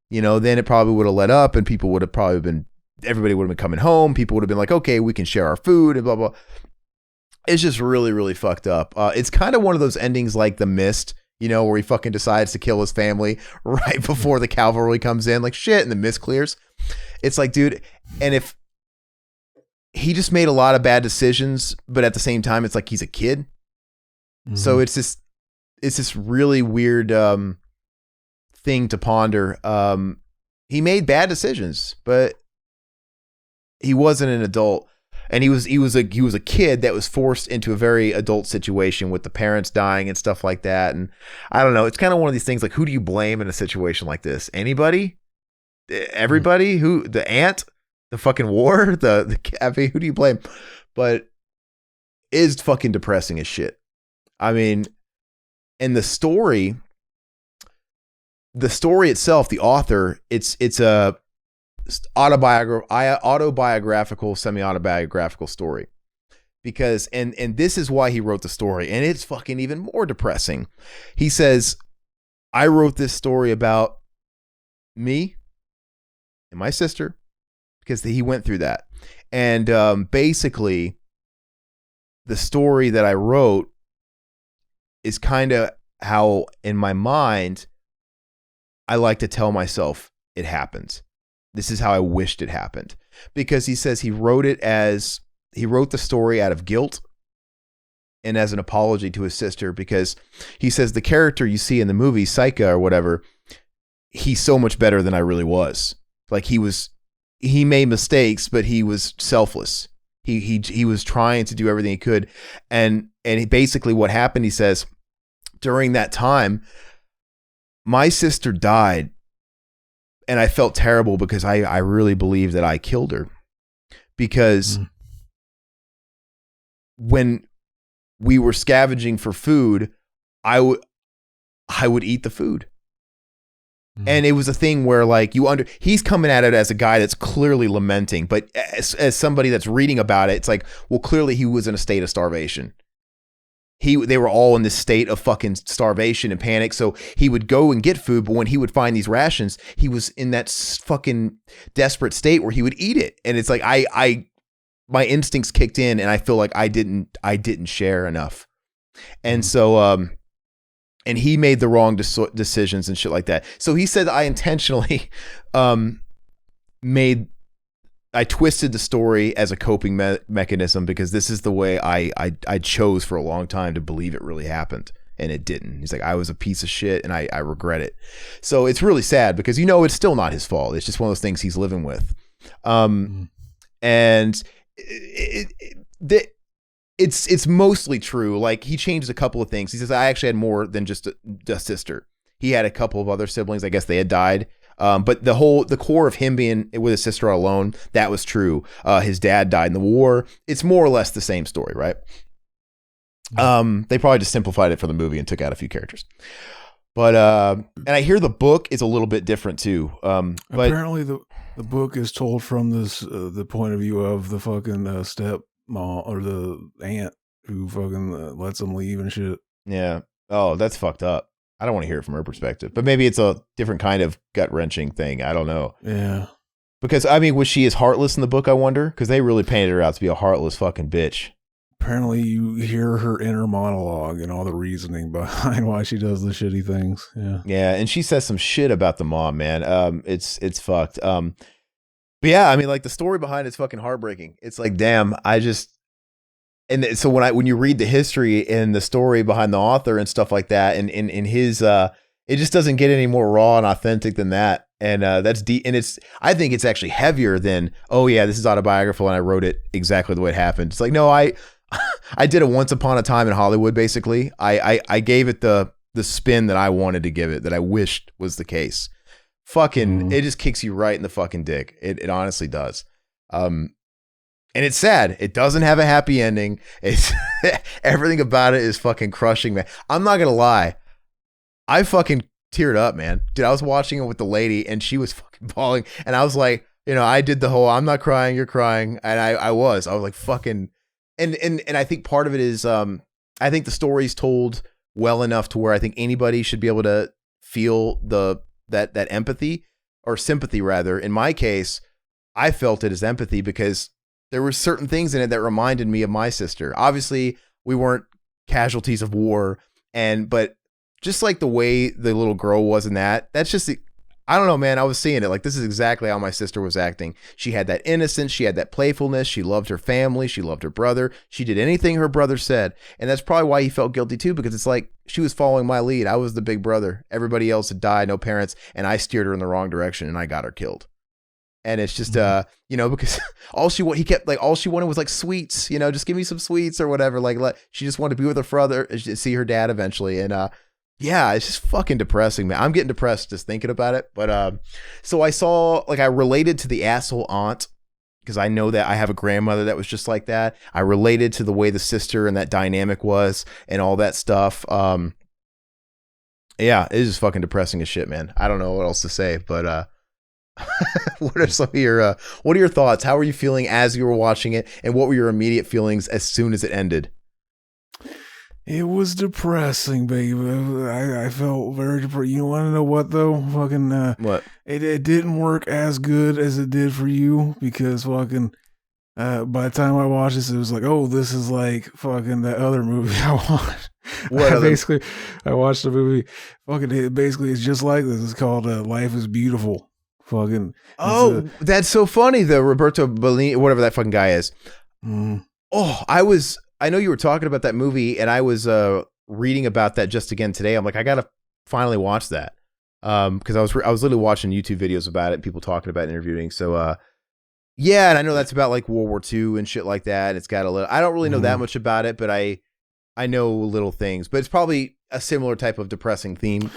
You know, then it probably would have let up and people would have probably been, everybody would have been coming home. People would have been like, okay, we can share our food and blah, blah. It's just really, really fucked up. It's kind of one of those endings like The Mist, you know, where he fucking decides to kill his family right before the cavalry comes in, like shit, and the mist clears. It's like, dude, and if he just made a lot of bad decisions, but at the same time, it's like he's a kid. Mm-hmm. So it's this really weird thing to ponder. He made bad decisions, but he wasn't an adult, and he was a kid that was forced into a very adult situation with the parents dying and stuff like that. And I don't know, it's kind of one of these things like, who do you blame in a situation like this? Anybody? Everybody? Who? The aunt? The fucking war? I mean, who do you blame? But it's fucking depressing as shit. I mean, and the story itself, the author, it's a autobiographical, semi-autobiographical story, because and this is why he wrote the story, and it's fucking even more depressing. He says, I wrote this story about me and my sister because he went through that, and basically the story that I wrote is kind of how in my mind I like to tell myself it happened. This is how I wished it happened. Because he says he wrote the story out of guilt and as an apology to his sister, because he says the character you see in the movie, Saika or whatever, he's so much better than I really was. Like he made mistakes, but he was selfless. He was trying to do everything he could. And basically what happened, he says, during that time, my sister died. And I felt terrible because I really believe that I killed her, because when we were scavenging for food, I would eat the food. And it was a thing where like he's coming at it as a guy that's clearly lamenting, but as somebody that's reading about it, it's like, well, clearly he was in a state of starvation. They were all in this state of fucking starvation and panic. So he would go and get food, but when he would find these rations, he was in that fucking desperate state where he would eat it. And it's like, my instincts kicked in, and I feel like I didn't share enough. And so, and he made the wrong decisions and shit like that. So he said, I intentionally, I twisted the story as a coping mechanism, because this is the way I chose for a long time to believe it really happened, and it didn't. He's like, I was a piece of shit and I regret it. So it's really sad, because it's still not his fault. It's just one of those things he's living with. And it's mostly true. Like, he changed a couple of things. He says, I actually had more than just a sister. He had a couple of other siblings. I guess they had died. But the core of him being with his sister alone, that was true. His dad died in the war. It's more or less the same story, right? They probably just simplified it for the movie and took out a few characters. But and I hear the book is a little bit different too. But apparently the book is told from the point of view of the fucking step mom or the aunt who fucking lets them leave and shit. Yeah. Oh, that's fucked up. I don't want to hear it from her perspective. But maybe it's a different kind of gut wrenching thing. I don't know. Yeah. Because I mean, was she as heartless in the book? I wonder. Because they really painted her out to be a heartless fucking bitch. Apparently, you hear her inner monologue and all the reasoning behind why she does the shitty things. Yeah. Yeah, and she says some shit about the mom, man. It's fucked. But yeah, I mean, like the story behind it's fucking heartbreaking. It's like, damn, and so when you read the history and the story behind the author and stuff like that, and in his, it just doesn't get any more raw and authentic than that. And that's deep, and I think it's actually heavier than, oh yeah, this is autobiographical and I wrote it exactly the way it happened. It's like, no, I did a once upon a time in Hollywood, basically. I gave it the spin that I wanted to give it, that I wished was the case. Fucking, it just kicks you right in the fucking dick. It honestly does. And it's sad. It doesn't have a happy ending. It's everything about it is fucking crushing, man. I'm not gonna lie. I fucking teared up, man. Dude, I was watching it with the lady and she was fucking bawling. And I was like, I did the whole, I'm not crying, you're crying. And I was like fucking, and I think part of it is, I think the story's told well enough to where I think anybody should be able to feel that empathy or sympathy rather. In my case, I felt it as empathy because there were certain things in it that reminded me of my sister. Obviously, we weren't casualties of war, but just like the way the little girl was in that's just I don't know, man. I was seeing it like this is exactly how my sister was acting. She had that innocence, she had that playfulness, she loved her family, she loved her brother, she did anything her brother said. And that's probably why he felt guilty too, because it's like she was following my lead. I was the big brother. Everybody else had died, no parents, and I steered her in the wrong direction and I got her killed. And it's just, because all she wanted was like sweets, just give me some sweets or whatever. Like, she just wanted to be with her brother, see her dad eventually. And, yeah, it's just fucking depressing, man. I'm getting depressed just thinking about it. But, so I related to the asshole aunt because I know that I have a grandmother that was just like that. I related to the way the sister and that dynamic was and all that stuff. Yeah, it is just fucking depressing as shit, man. I don't know what else to say, but, what are your thoughts? How were you feeling as you were watching it, and what were your immediate feelings as soon as it ended? It was depressing, baby. I felt very depressed. You want to know what though? Fucking what? It didn't work as good as it did for you because fucking by the time I watched this, it was like, oh, this is like fucking that other movie I watched. I watched the movie. Fucking, it's just like this. It's called Life is Beautiful. Fucking. That's so funny. The Roberto Bellini, whatever that fucking guy is. Oh, I know you were talking about that movie, and I was reading about that just again today. I'm like, I gotta finally watch that because I was literally watching YouTube videos about it, people talking about it, interviewing. So yeah, and I know that's about like World War II and shit like that. It's got a little. I don't really know that much about it, but I know little things. But it's probably a similar type of depressing theme.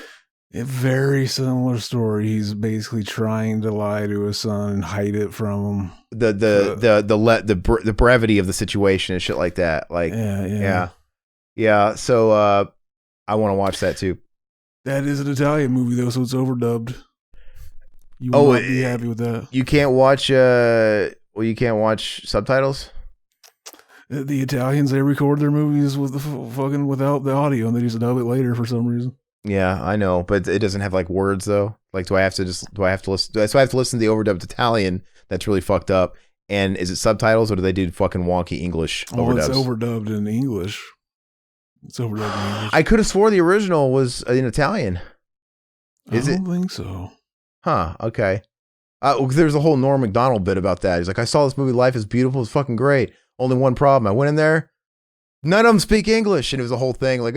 A very similar story. He's basically trying to lie to his son and hide it from him. The brevity of the situation and shit like that. Like yeah. So I want to watch that too. That is an Italian movie though, so it's overdubbed. You will not be happy with that. You can't watch. You can't watch subtitles. The Italians, they record their movies with fucking without the audio, and they just dub it later for some reason. Yeah, I know, but it doesn't have like words though. Like, do I have to listen to the overdubbed Italian? That's really fucked up. And is it subtitles or do they do fucking wonky English overdubs? It's overdubbed in English. I could have swore the original was in Italian. I don't think so. Huh? Okay. There's a whole Norm Macdonald bit about that. He's like, I saw this movie, Life is Beautiful. It's fucking great. Only one problem. I went in there. None of them speak English, and it was a whole thing. Like,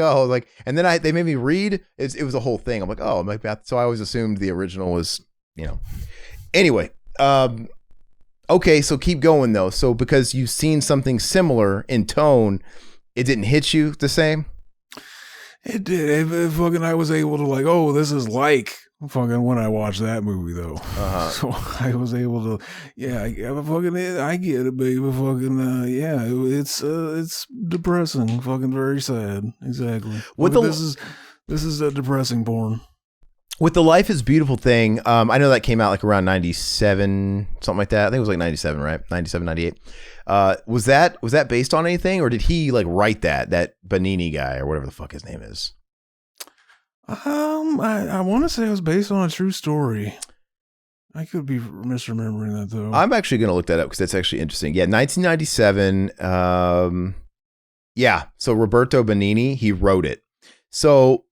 and then they made me read. It was a whole thing. I'm like, oh, so I always assumed the original was, Anyway, okay, so keep going though. So because you've seen something similar in tone, it didn't hit you the same. It did. Fucking, I was able to like, oh, this is like fucking when I watched that movie though. Uh-huh. So I was able to, I get it, baby. It's depressing. Fucking very sad. Exactly. This is a depressing porn. With the Life is Beautiful thing, I know that came out like around 97, something like that. I think it was like 97, right? 97, 98. Was that based on anything, or did he like write that Benini guy or whatever the fuck his name is? I want to say it was based on a true story. I could be misremembering that though. I'm actually going to look that up because that's actually interesting. Yeah, 1997. Yeah, so Roberto Benini, he wrote it. So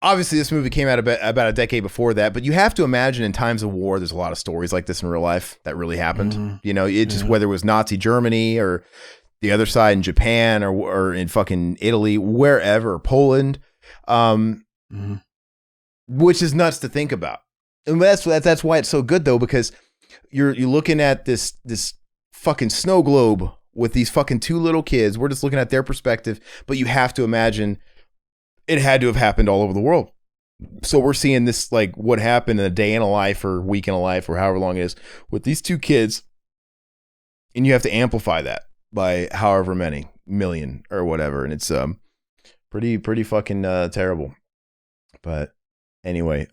obviously, this movie came out about a decade before that, but you have to imagine in times of war, there's a lot of stories like this in real life that really happened. Mm-hmm. You know, it just whether it was Nazi Germany or the other side in Japan or in fucking Italy, wherever, Poland, which is nuts to think about. And that's why it's so good though, because you're looking at this fucking snow globe with these fucking two little kids. We're just looking at their perspective, but you have to imagine it had to have happened all over the world. So we're seeing this, like what happened in a day in a life or week in a life or however long it is with these two kids. And you have to amplify that by however many million or whatever. And it's pretty fucking terrible. But anyway,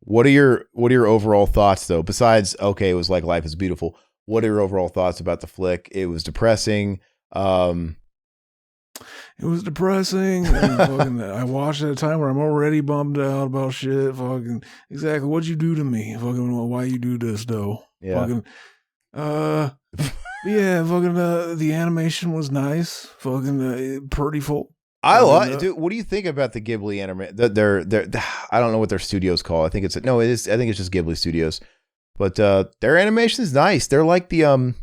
what are your overall thoughts though? Besides, okay, it was like Life is Beautiful. What are your overall thoughts about the flick? It was depressing. It was depressing. And I watched at a time where I'm already bummed out about shit. Fucking exactly. What'd you do to me? Fucking why you do this though? Yeah. Fucking the animation was nice. Fucking pretty full. I like, dude. What do you think about the Ghibli animation? They're I don't know what their studio's called. I think it's just Ghibli Studios. But their animation is nice. They're like the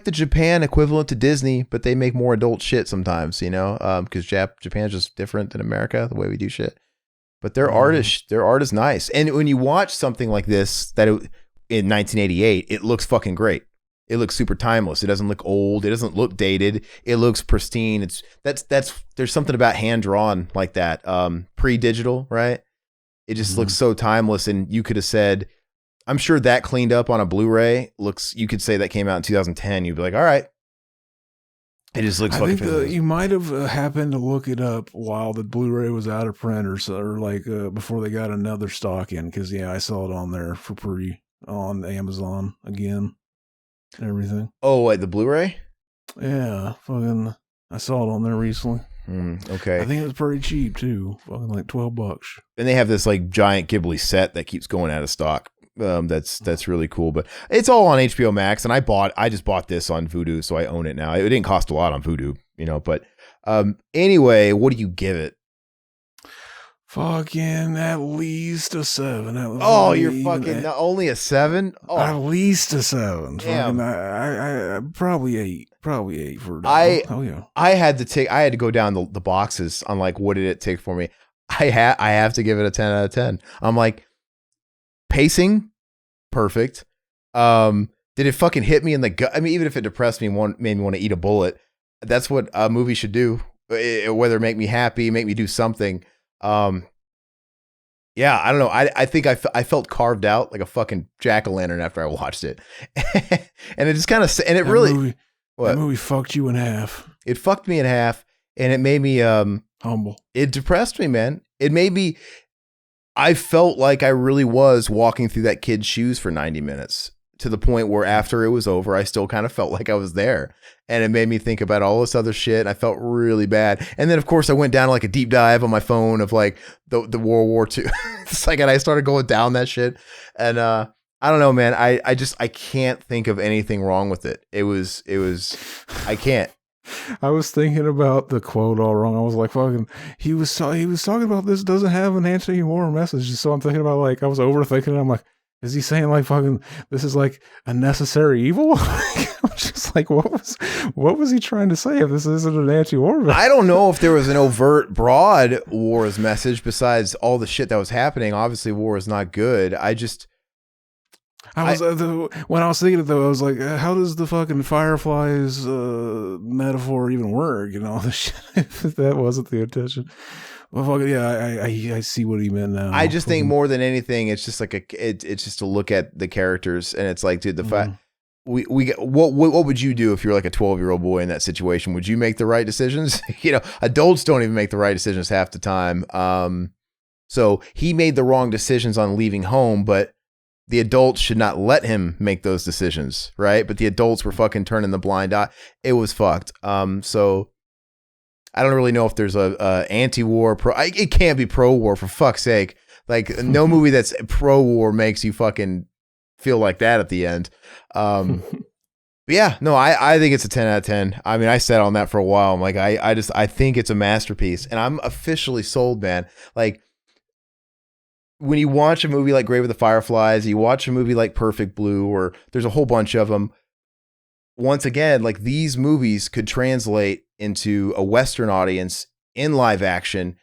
Japan equivalent to Disney, but they make more adult shit sometimes, you know, because Japan's just different than America, the way we do shit. But their art is nice. And when you watch something like this, in 1988, it looks fucking great. It looks super timeless. It doesn't look old. It doesn't look dated. It looks pristine. There's something about hand drawn like that, pre-digital, right? It just looks so timeless. And you could have said, I'm sure that cleaned up on a Blu-ray you could say that came out in 2010. You'd be like, all right. It just looks fucking fantastic. You might have happened to look it up while the Blu-ray was out of print or like before they got another stock in. Cause I saw it on there for on Amazon again and everything. Oh, wait, the Blu-ray? Yeah. Fucking, I saw it on there recently. Okay. I think it was pretty cheap too. Fucking like $12. And they have this like giant Ghibli set that keeps going out of stock. That's really cool, but it's all on HBO Max, and I just bought this on Vudu, so I own it now. It didn't cost a lot on Vudu, you know, but anyway, what do you give it? Fucking at least a 7. You're fucking only a 7? Oh, at least a 7. Damn. I probably 8. Probably 8 for I had to go down the boxes on like what did it take for me. I have to give it a 10 out of 10. I'm like, pacing, perfect. Did it fucking hit me in the gut? I mean, even if it depressed me and made me want to eat a bullet, that's what a movie should do. Whether make me happy, make me do something. Yeah, I don't know. I think I felt carved out like a fucking jack-o'-lantern after I watched it. And it just kind of, and it that movie fucked you in half. It fucked me in half, and it made me humble. It depressed me, man. It made me, I felt like I really was walking through that kid's shoes for 90 minutes to the point where after it was over, I still kind of felt like I was there. And it made me think about all this other shit. And I felt really bad. And then, of course, I went down like a deep dive on my phone of like the World War II. It's like, and I started going down that shit. And I don't know, man. I can't think of anything wrong with it. It was, I can't. I was thinking about the quote all wrong. I was like, fucking, he was talking about this doesn't have an anti-war message. So I'm thinking about like, I was overthinking it. I'm like, is he saying like fucking, this is like a necessary evil? I was just like, what was he trying to say if this isn't an anti-war message? I don't know if there was an overt broad war's message besides all the shit that was happening. Obviously war is not good. I I was when I was thinking it though, I was like, how does the fucking Fireflies metaphor even work? You know, the shit, if that wasn't the intention. Well, fucking yeah, I see what he meant now. I just think more than anything, it's just like it's just to look at the characters, and it's like, dude, the fact. What would you do if you're like a 12-year-old boy in that situation? Would you make the right decisions? You know, adults don't even make the right decisions half the time. So he made the wrong decisions on leaving home, but the adults should not let him make those decisions, right? But the adults were fucking turning the blind eye. It was fucked. So I don't really know if there's a anti-war it can't be pro-war, for fuck's sake. Like, no movie that's pro-war makes you fucking feel like that at the end. But yeah, no, I think it's a 10 out of 10. I mean, I sat on that for a while. I'm like, I think it's a masterpiece, and I'm officially sold, man. Like, when you watch a movie like Grave of the Fireflies, you watch a movie like Perfect Blue, or there's a whole bunch of them. Once again, like, these movies could translate into a Western audience in live action.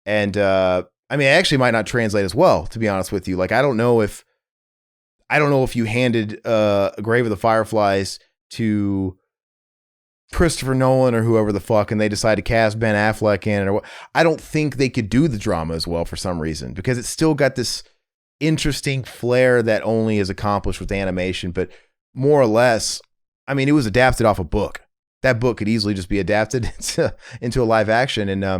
And, I mean, it actually might not translate as well, to be honest with you. Like, I don't know if you handed Grave of the Fireflies to Christopher Nolan or whoever the fuck, and they decide to cast Ben Affleck in it, or what. I don't think they could do the drama as well for some reason, because it's still got this interesting flair that only is accomplished with animation. But more or less, I mean, it was adapted off a book. That book could easily just be adapted into a live action. And I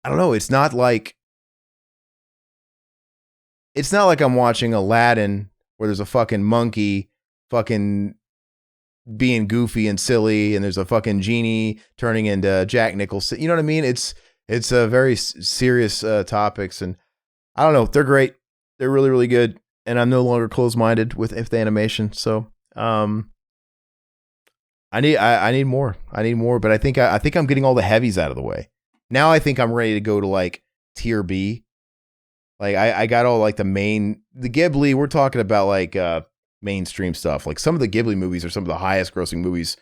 don't know. It's not like I'm watching Aladdin where there's a fucking monkey fucking being goofy and silly, and there's a fucking genie turning into Jack Nicholson. You know what I mean? It's a very serious topics, and I don't know. They're great. They're really, really good. And I'm no longer closed-minded with the animation. So I need more. I need more. But I think I'm getting all the heavies out of the way. Now I think I'm ready to go to like tier B. Like, I got all like the Ghibli. We're talking about like mainstream stuff. Like, some of the Ghibli movies are some of the highest grossing movies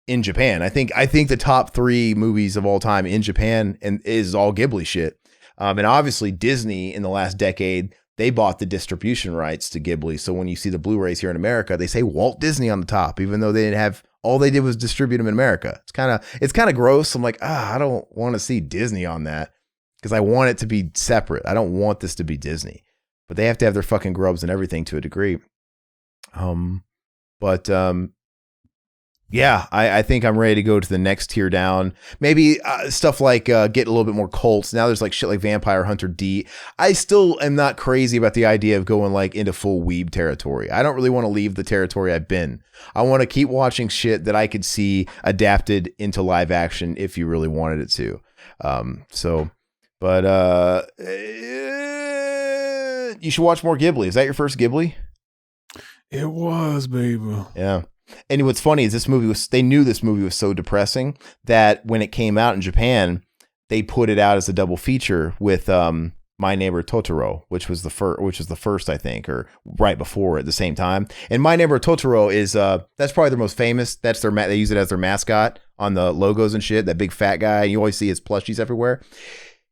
in Japan. I think the top 3 movies of all time in Japan and is all Ghibli shit. And obviously Disney in the last decade, they bought the distribution rights to Ghibli. So when you see the Blu-rays here in America, they say Walt Disney on the top, even though they didn't have, all they did was distribute them in America. It's kind of gross. I'm like, I don't want to see Disney on that, because I want it to be separate. I don't want this to be Disney, but they have to have their fucking grubs and everything to a degree. Yeah, I think I'm ready to go to the next tier down. Maybe stuff like get a little bit more cults. Now there's like shit like Vampire Hunter D. I still am not crazy about the idea of going like into full weeb territory. I don't really want to leave the territory I've been. I want to keep watching shit that I could see adapted into live action if you really wanted it to. But you should watch more Ghibli. Is that your first Ghibli? It was, baby. Yeah. And what's funny is they knew this movie was so depressing that when it came out in Japan, they put it out as a double feature with My Neighbor Totoro, which was the first, I think, or right before at the same time. And My Neighbor Totoro is that's probably their most famous. That's they use it as their mascot on the logos and shit. That big fat guy. You always see his plushies everywhere.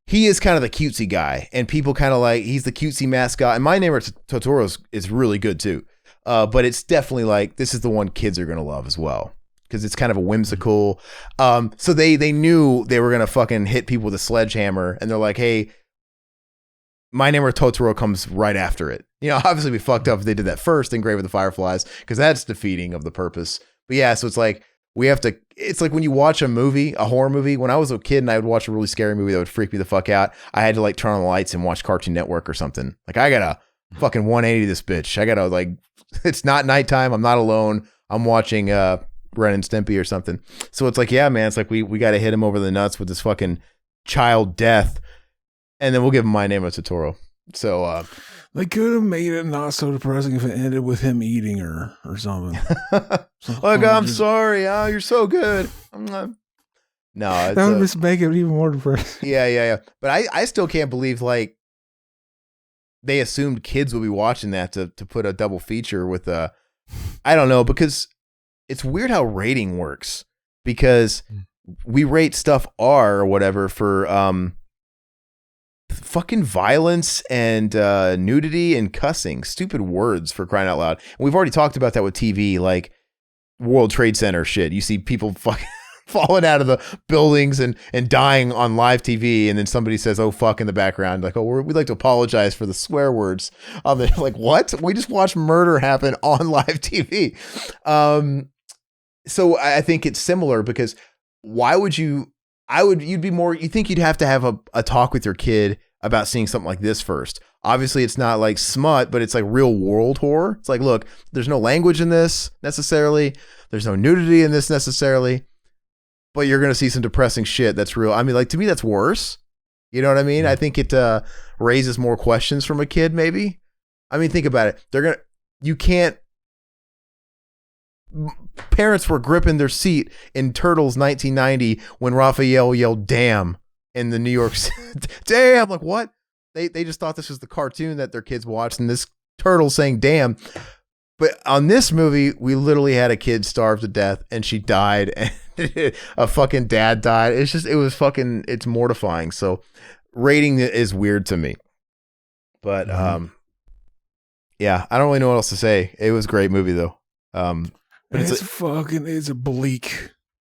He is kind of the cutesy guy, and people kind of like, he's the cutesy mascot. And My Neighbor Totoro is really good too. But it's definitely like, this is the one kids are going to love as well, because it's kind of a whimsical. So they knew they were going to fucking hit people with a sledgehammer, and they're like, hey, My Neighbor Totoro comes right after it. You know, obviously we fucked up if they did that first in Grave of the Fireflies, because that's defeating of the purpose. But yeah, so it's like, it's like when you watch a horror movie. When I was a kid and I would watch a really scary movie that would freak me the fuck out, I had to like turn on the lights and watch Cartoon Network or something. Like, I gotta fucking 180 this bitch. I gotta like, it's not nighttime. I'm not alone. I'm watching Ren and Stimpy or something. So it's like, yeah, man, it's like we got to hit him over the nuts with this fucking child death, and then we'll give him My Name is Totoro. So they could have made it not so depressing if it ended with him eating her or something. Look, I'm sorry. Oh, you're so good. No, that would just make it even more depressing. Yeah. But I still can't believe like they assumed kids would be watching that to put a double feature with I don't know, because it's weird how rating works, because we rate stuff R or whatever for fucking violence and nudity and cussing. Stupid words, for crying out loud. And we've already talked about that with TV, like World Trade Center shit. You see people fucking falling out of the buildings and dying on live TV, and then somebody says, "Oh fuck," in the background, like, "Oh, we'd like to apologize for the swear words." Like, what? We just watched murder happen on live TV. So I think it's similar, because why would you? You'd be more. You think you'd have to have a talk with your kid about seeing something like this first. Obviously, it's not like smut, but it's like real world horror. It's like, look, there's no language in this necessarily. There's no nudity in this necessarily. But you're going to see some depressing shit that's real. I mean, like, to me, that's worse. You know what I mean? I think it raises more questions from a kid, maybe. I mean, think about it. Parents were gripping their seat in Turtles 1990 when Raphael yelled "damn" in the New York damn, like, what? They just thought this was the cartoon that their kids watched, and this turtle saying "damn." But on this movie, we literally had a kid starve to death, and she died, and a fucking dad died. It's mortifying. So rating it is weird to me. But yeah, I don't really know what else to say. It was a great movie though. But it's bleak.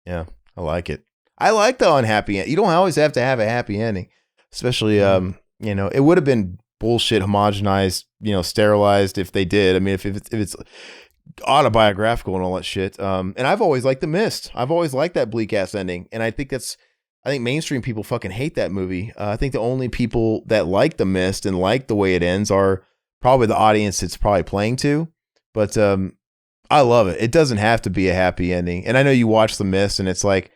Yeah, I like it. I like the unhappy end. You don't always have to have a happy ending, especially it would have been bullshit homogenized, sterilized if they did. I mean, if it's autobiographical and all that shit. And I've always liked The Mist. I've always liked that bleak ass ending. And I think mainstream people fucking hate that movie. I think the only people that like The Mist and like the way it ends are probably the audience it's probably playing to. But I love it. It doesn't have to be a happy ending. And I know you watch The Mist and it's like,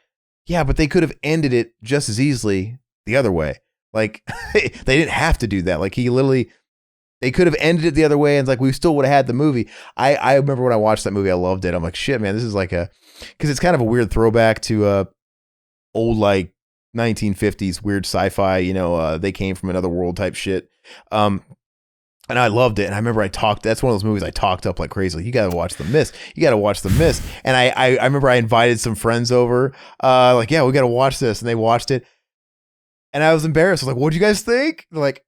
yeah, but they could have ended it just as easily the other way. Like, they didn't have to do that. Like, they could have ended it the other way, and it's like, we still would have had the movie. I remember when I watched that movie, I loved it. I'm like, shit, man, this is like because it's kind of a weird throwback to old, like, 1950s weird sci-fi, they came from another world type shit. And I loved it. And I remember that's one of those movies I talked up like crazy. Like, you got to watch The Mist. You got to watch The Mist. And I remember I invited some friends over, like, yeah, we got to watch this. And they watched it. And I was embarrassed. I was like, what'd you guys think? They're like,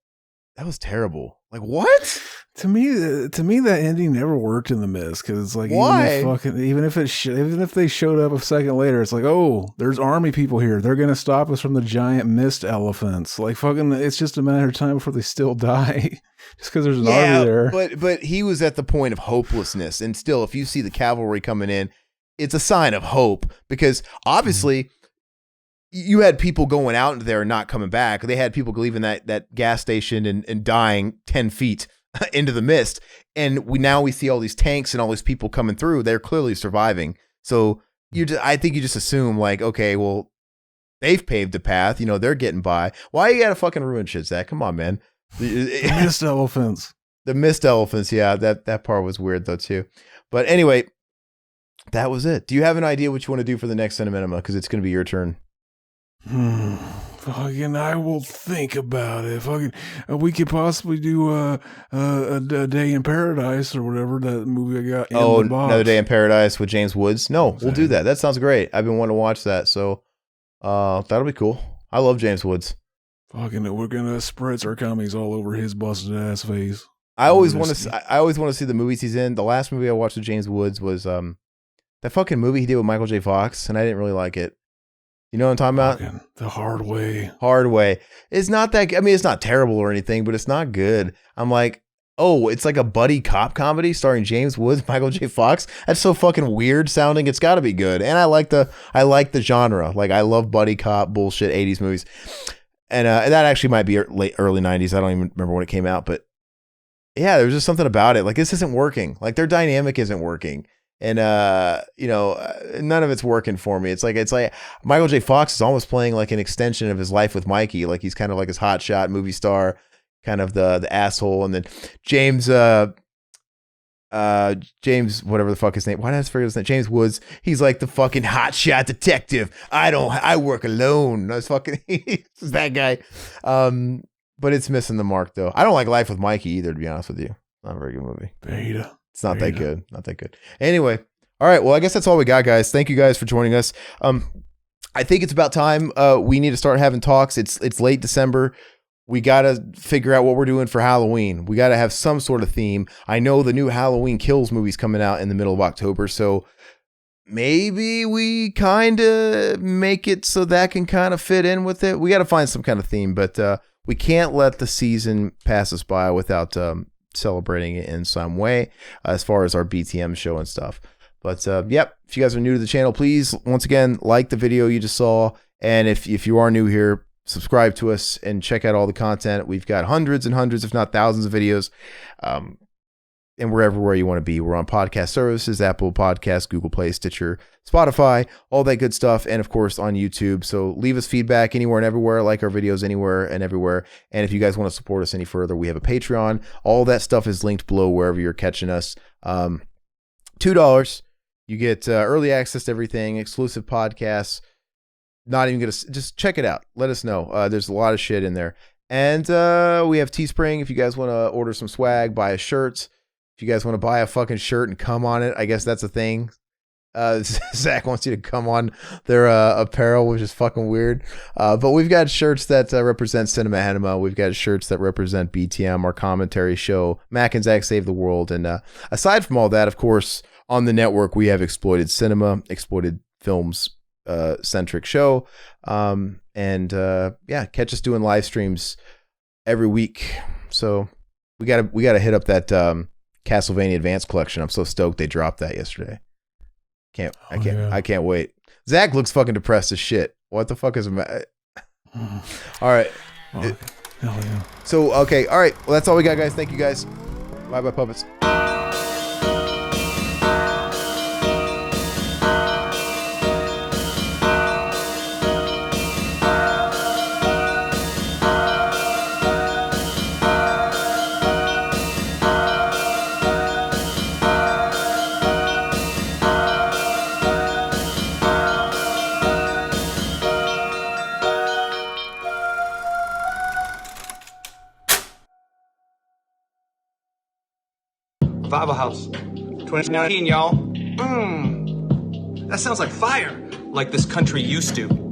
that was terrible. Like, what? To me, that ending never worked in The Mist, because it's like, why? Even if they showed up a second later, it's like, oh, there's army people here. They're gonna stop us from the giant mist elephants. Like, fucking, it's just a matter of time before they still die, just because there's an army there. But he was at the point of hopelessness, and still, if you see the cavalry coming in, it's a sign of hope, because obviously. You had people going out into there and not coming back. They had people leaving that gas station and dying 10 feet into the mist. And we see all these tanks and all these people coming through. They're clearly surviving. So I think you just assume, like, okay, well, they've paved a path. They're getting by. Why you gotta fucking ruin shit, Zach? Come on, man. The mist elephants. The mist elephants. Yeah, that part was weird though too. But anyway, that was it. Do you have an idea what you want to do for the next Enema? Because it's going to be your turn. Fucking, I will think about it. Fucking, we could possibly do a Day in Paradise or whatever, that movie I got. In the box. Another Day in Paradise with James Woods. No, we'll do that. That sounds great. I've been wanting to watch that, so that'll be cool. I love James Woods. Fucking, we're gonna spritz our commies all over his busted ass face. I always want to see the movies he's in. The last movie I watched with James Woods was that fucking movie he did with Michael J. Fox, and I didn't really like it. You know what I'm talking about? The Hard Way. Hard Way. It's not that. I mean, it's not terrible or anything, but it's not good. I'm like, oh, it's like a buddy cop comedy starring James Woods, Michael J. Fox. That's so fucking weird sounding. It's got to be good. And I like the genre. Like, I love buddy cop bullshit 80s movies. And that actually might be early 90s. I don't even remember when it came out, but yeah, there's just something about it. Like, this isn't working. Like, their dynamic isn't working. And, none of it's working for me. It's like Michael J. Fox is almost playing like an extension of his life with Mikey. Like, he's kind of like his hotshot movie star, kind of the asshole. And then James, whatever the fuck his name. Why did I forget his name? James Woods. He's like the fucking hotshot detective. I work alone. That's fucking, he's that guy. But it's missing the mark though. I don't like Life with Mikey either, to be honest with you. Not a very good movie. Beta. It's not that good. Not that good. Anyway. All right. Well, I guess that's all we got, guys. Thank you guys for joining us. I think it's about time we need to start having talks. It's late December. we got to figure out what we're doing for Halloween. We got to have some sort of theme. I know the new Halloween Kills movie's coming out in the middle of October, so maybe we kind of make it so that can kind of fit in with it. We got to find some kind of theme, but we can't let the season pass us by without celebrating it in some way as far as our BTM show and stuff. But yep, if you guys are new to the channel, please, once again, like the video you just saw. And if you are new here, subscribe to us and check out all the content. We've got hundreds and hundreds, if not thousands of videos. And we're everywhere you want to be. We're on podcast services, Apple Podcasts, Google Play, Stitcher, Spotify, all that good stuff. And of course on YouTube. So leave us feedback anywhere and everywhere. Like our videos anywhere and everywhere. And if you guys want to support us any further, we have a Patreon. All that stuff is linked below wherever you're catching us. $2. You get early access to everything, exclusive podcasts. Not even gonna just check it out. Let us know. There's a lot of shit in there. And we have Teespring. If you guys want to order some swag, buy a shirt. If you guys want to buy a fucking shirt and come on it, I guess that's a thing. Zach wants you to come on their apparel, which is fucking weird. But we've got shirts that represent Cinema Enema. We've got shirts that represent BTM, our commentary show, Mac and Zach Save the World. And aside from all that, of course, on the network, we have Exploited Cinema, Exploited Films centric show. Yeah, catch us doing live streams every week. So we gotta hit up that Castlevania Advance Collection. I'm so stoked they dropped that yesterday. I can't wait. Zach looks fucking depressed as shit. What the fuck is all right. Hell yeah. So okay, all right. Well, that's all we got, guys. Thank you, guys. Bye bye, puppets. Revival House. 2019, y'all. That sounds like fire. Like this country used to.